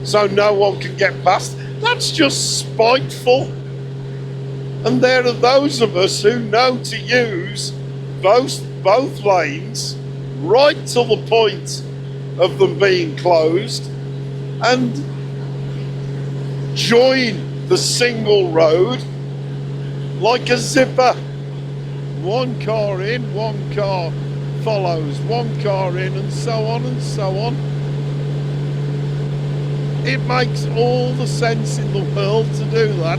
so no one can get past. That's just spiteful. And there are those of us who know to use both lanes right to the point of them being closed and join the single road like a zipper. One car in, one car follows, one car in, and so on and so on. It makes all the sense in the world to do that,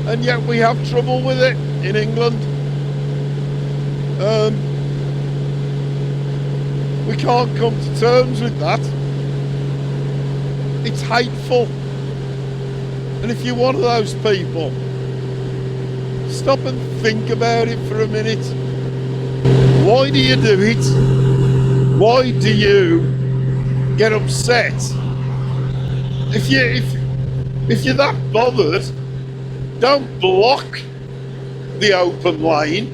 and yet we have trouble with it in England. We can't come to terms with that. It's hateful. And if you're one of those people, stop and think about it for a minute. Why do you do it? Why do you get upset? If you're that bothered, don't block the open lane.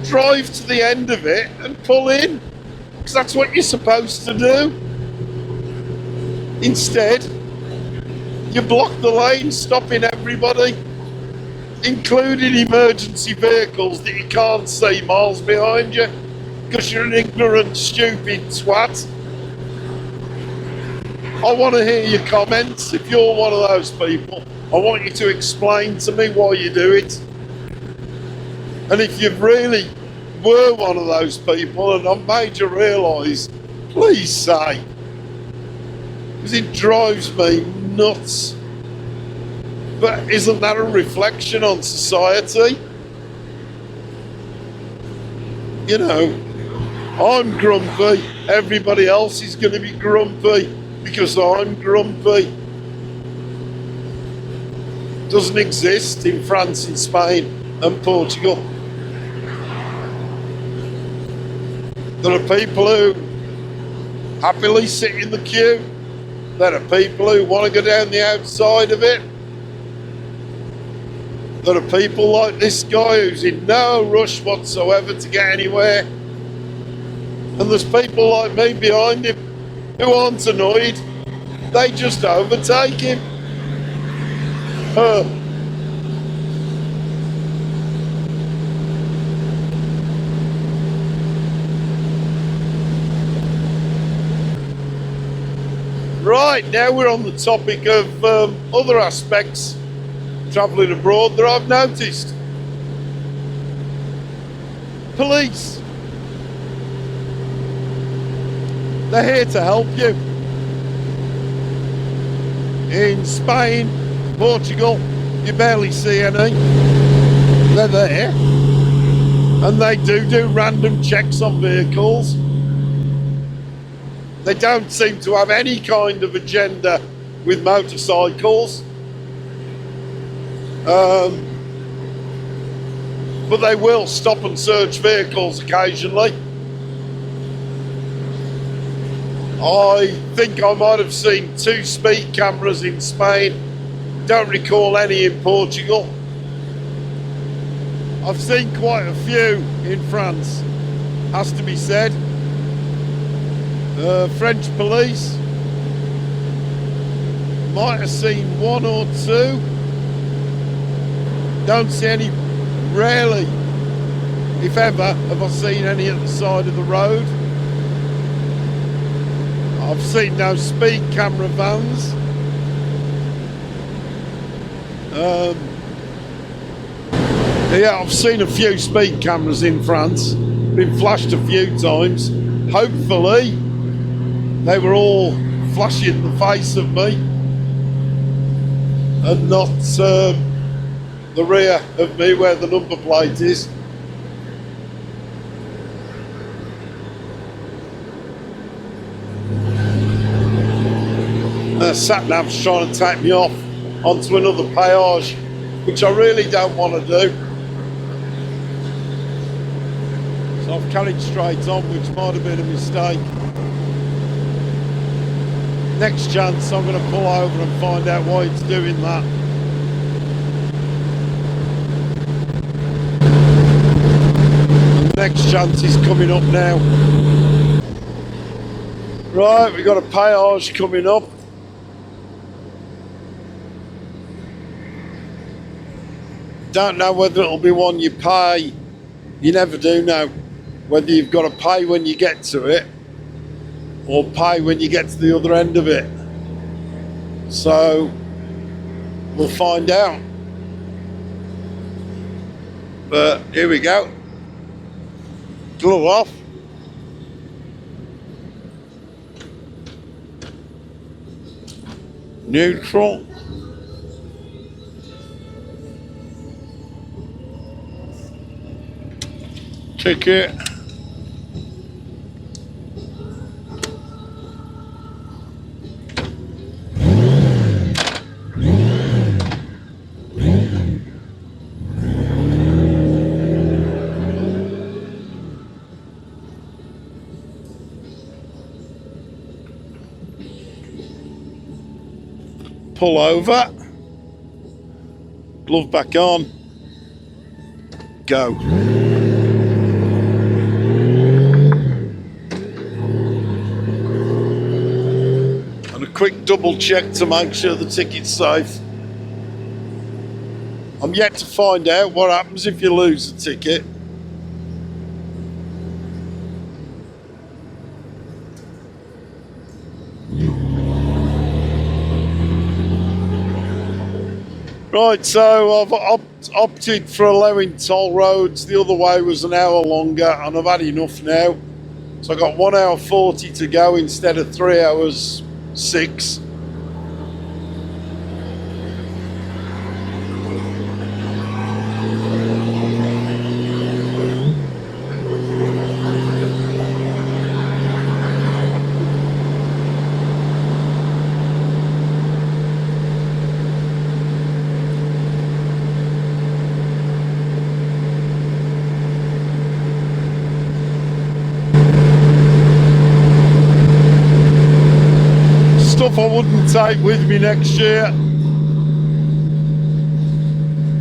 Drive to the end of it and pull in, because that's what you're supposed to do. Instead, you block the lane, stopping everybody, including emergency vehicles that you can't see miles behind you because you're an ignorant, stupid twat. I want to hear your comments. If you're one of those people, I want you to explain to me why you do it. And if you really were one of those people and I've made you realise, please say, because it drives me nuts. But isn't that a reflection on society? You know, I'm grumpy, everybody else is going to be grumpy because I'm grumpy. Doesn't exist in France, in Spain and Portugal. There are people who happily sit in the queue. There are people who want to go down the outside of it. There are people like this guy who's in no rush whatsoever to get anywhere. And there's people like me behind him who aren't annoyed. They just overtake him. Right, now we're on the topic of other aspects travelling abroad that I've noticed. Police. They're here to help you. In Spain, Portugal, you barely see any. They're there. And they do random checks on vehicles. They don't seem to have any kind of agenda with motorcycles. but they will stop and search vehicles occasionally. I think I might have seen 2 speed cameras in Spain. Don't recall any in Portugal. I've seen quite a few in France, has to be said. French police, might have seen 1 or 2. Don't see any, rarely, if ever, have I seen any at the side of the road. I've seen no speed camera vans. Yeah, I've seen a few speed cameras in France, been flashed a few times. Hopefully they were all flashing the face of me and not the rear of me where the number plate is. Sat-nav's trying to take me off onto another péage, which I really don't want to do. So I've carried straight on, which might have been a mistake. Next chance I'm going to pull over and find out why it's doing that. And the next chance is coming up now. Right, we've got a péage coming up. Don't know whether it'll be one you pay. You never do know whether you've got to pay when you get to it or pay when you get to the other end of it. So we'll find out. But here we go. Glove off. Neutral. Ticket. Pull over. Glove back on. Go. Quick double check to make sure the ticket's safe. I'm yet to find out what happens if you lose the ticket. Right, so I've opted for allowing toll roads. The other way was an hour longer and I've had enough now. So I've got 1 hour 40 to go instead of 3 hours 6. I wouldn't take with me next year.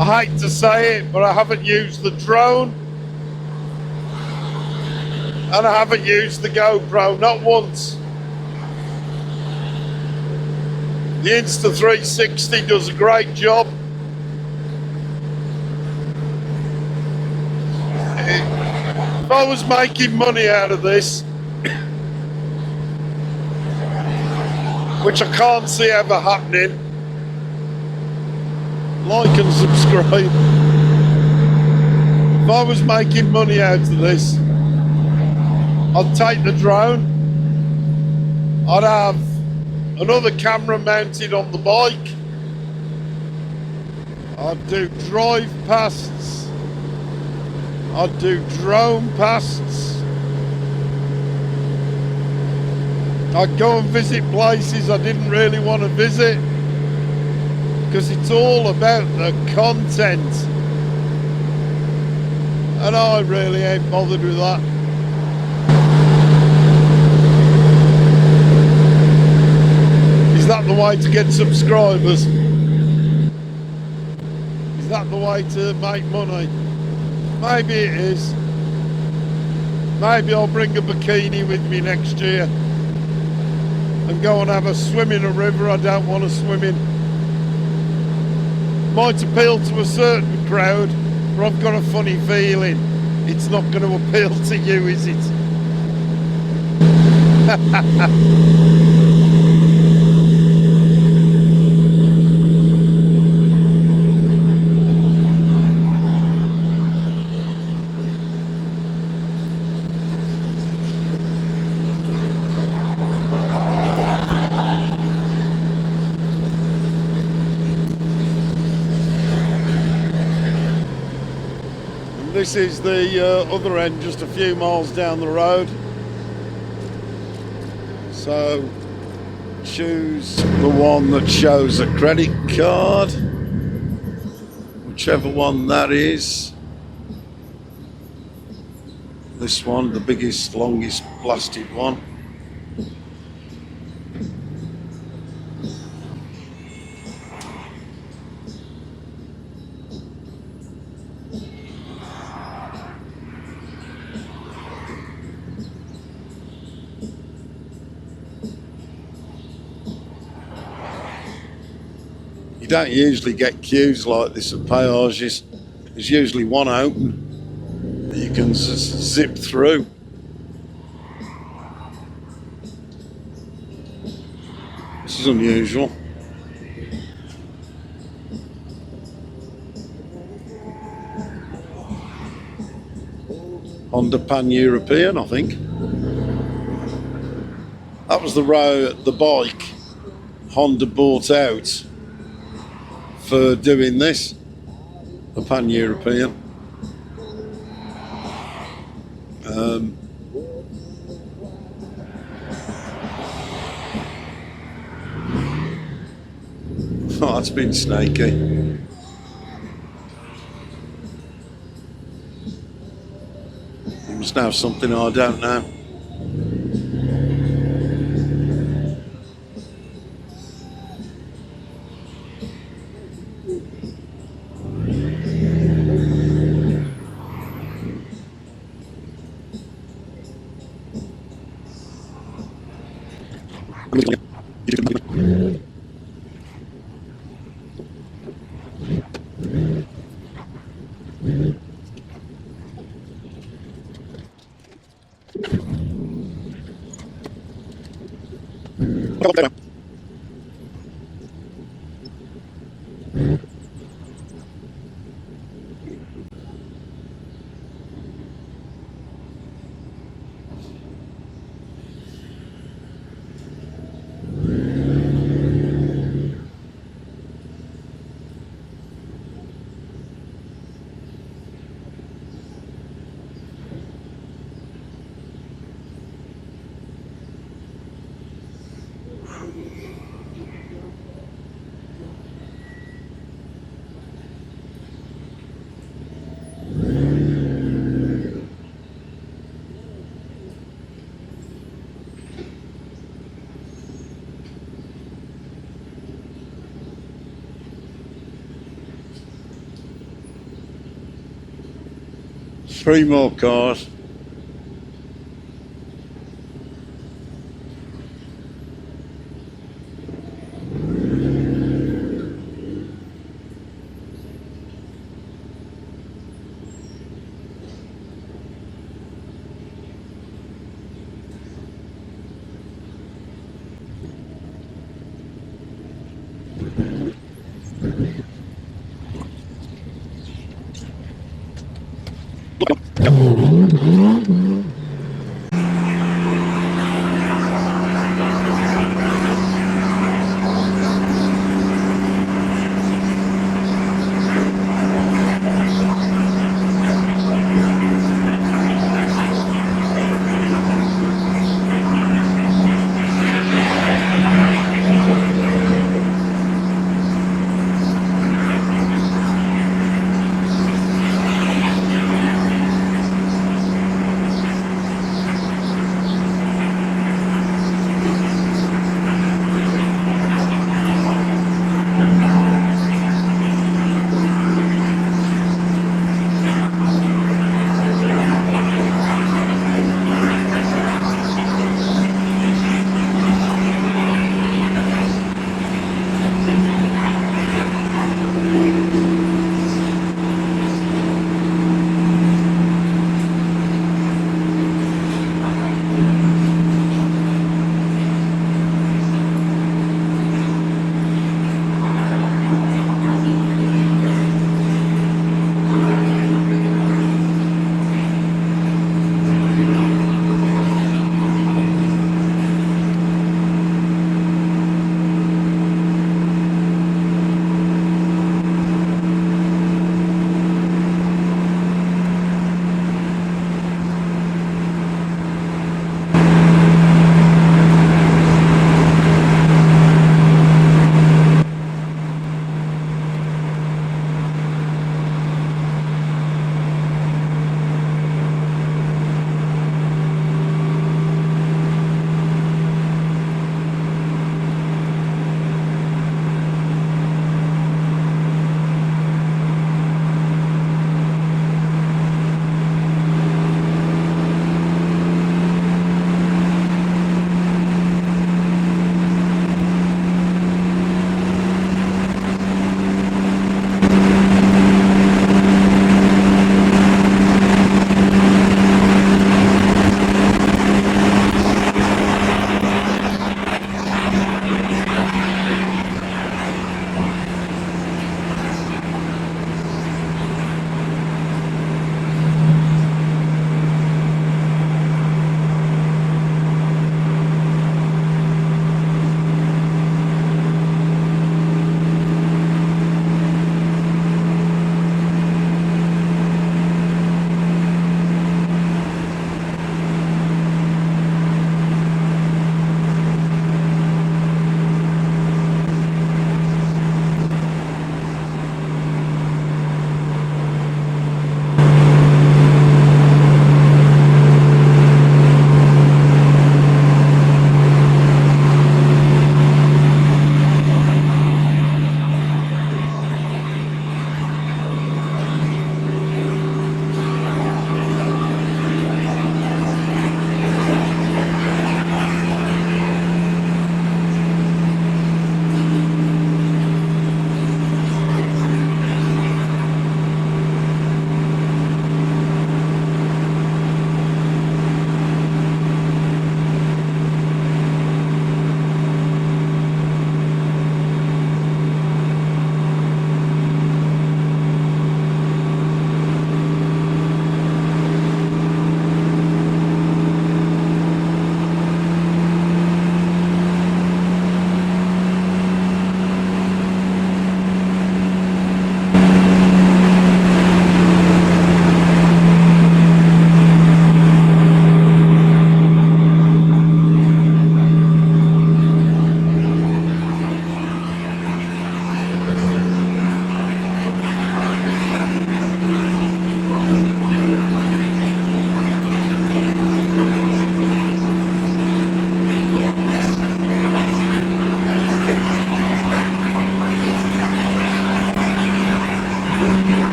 I hate to say it, but I haven't used the drone and I haven't used the GoPro, not once. The Insta360 does a great job. If I was making money out of this, which I can't see ever happening, like and subscribe. If I was making money out of this, I'd take the drone. I'd have another camera mounted on the bike. I'd do drive pasts. I'd do drone pasts. I'd go and visit places I didn't really want to visit, because it's all about the content. And I really ain't bothered with that. Is that the way to get subscribers? Is that the way to make money? Maybe it is. Maybe I'll bring a bikini with me next year and go and have a swim in a river I don't want to swim in. Might appeal to a certain crowd, but I've got a funny feeling it's not going to appeal to you, is it? This is the other end, just a few miles down the road. So choose the one that shows a credit card, whichever one that is. This one, the biggest, longest blasted one. You don't usually get queues like this at peages. There's usually one open that you can zip through. This is unusual. Honda Pan-European, I think. That was the bike Honda bought out for doing this, the Pan-European. Oh, that's been snaky. You must have something I don't know. Three more cars.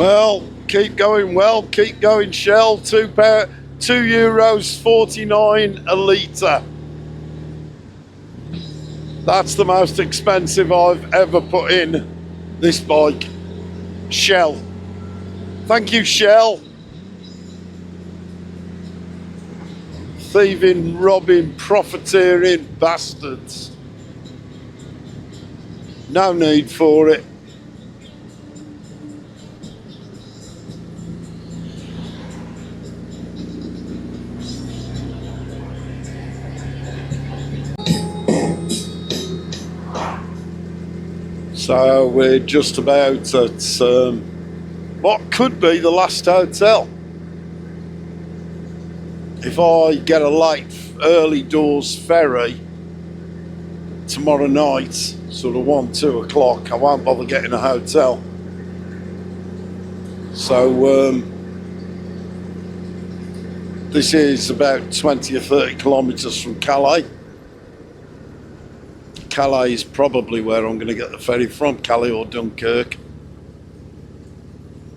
Well, keep going well, keep going Shell, €2.49 a litre. That's the most expensive I've ever put in this bike. Shell. Thank you, Shell. Thieving, robbing, profiteering bastards. No need for it. So we're just about at what could be the last hotel. If I get a late early doors ferry tomorrow night, sort of 1-2 o'clock, I won't bother getting a hotel. So this is about 20 or 30 kilometres from Calais. Calais is probably where I'm going to get the ferry from, Calais or Dunkirk.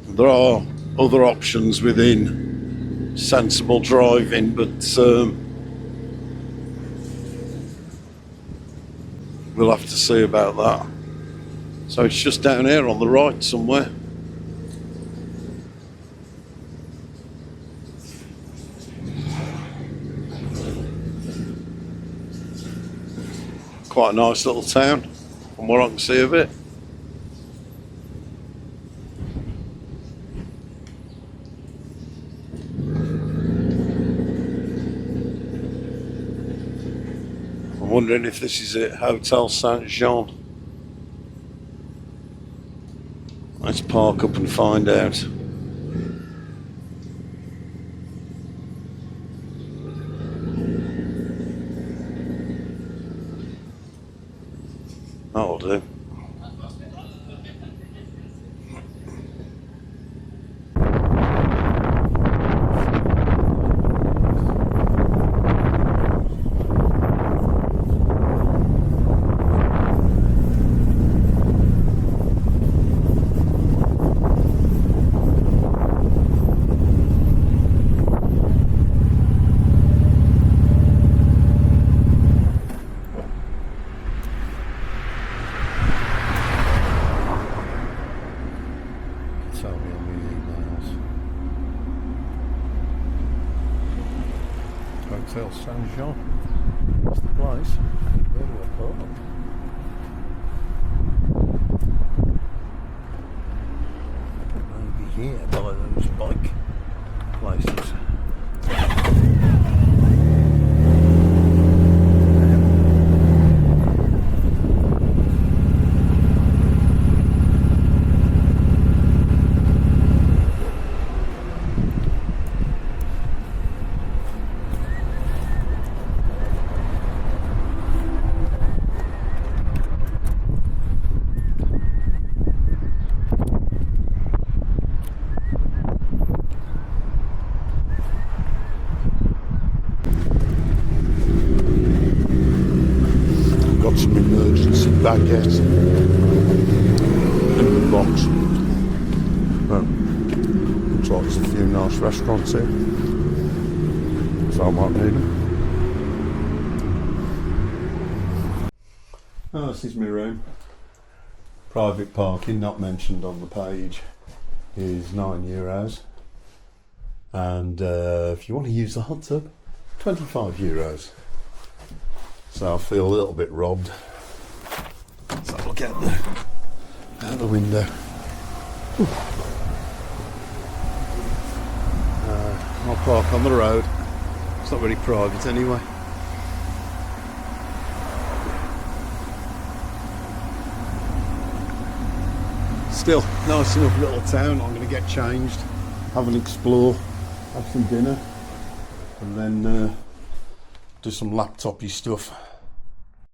There are other options within sensible driving, but we'll have to see about that. So it's just down here on the right somewhere. Quite a nice little town, from what I can see of it. I'm wondering if this is it, Hotel Saint-Jean. Let's park up and find out. That'll do. Tell me on my emails. Hotel Saint-Jean. That's the place. Where do I park? Maybe here by those bike places. Got some emergency baguette in the box. Well, looks like there's a few nice restaurants here, so I might need them. Oh, this is my room. Private parking, not mentioned on the page, is €9. And if you want to use the hot tub, €25. So I feel a little bit robbed. So I'll get out the window. I'll park on the road. It's not very private anyway. Still, nice enough little town. I'm going to get changed, have an explore, have some dinner, and then do some laptopy stuff.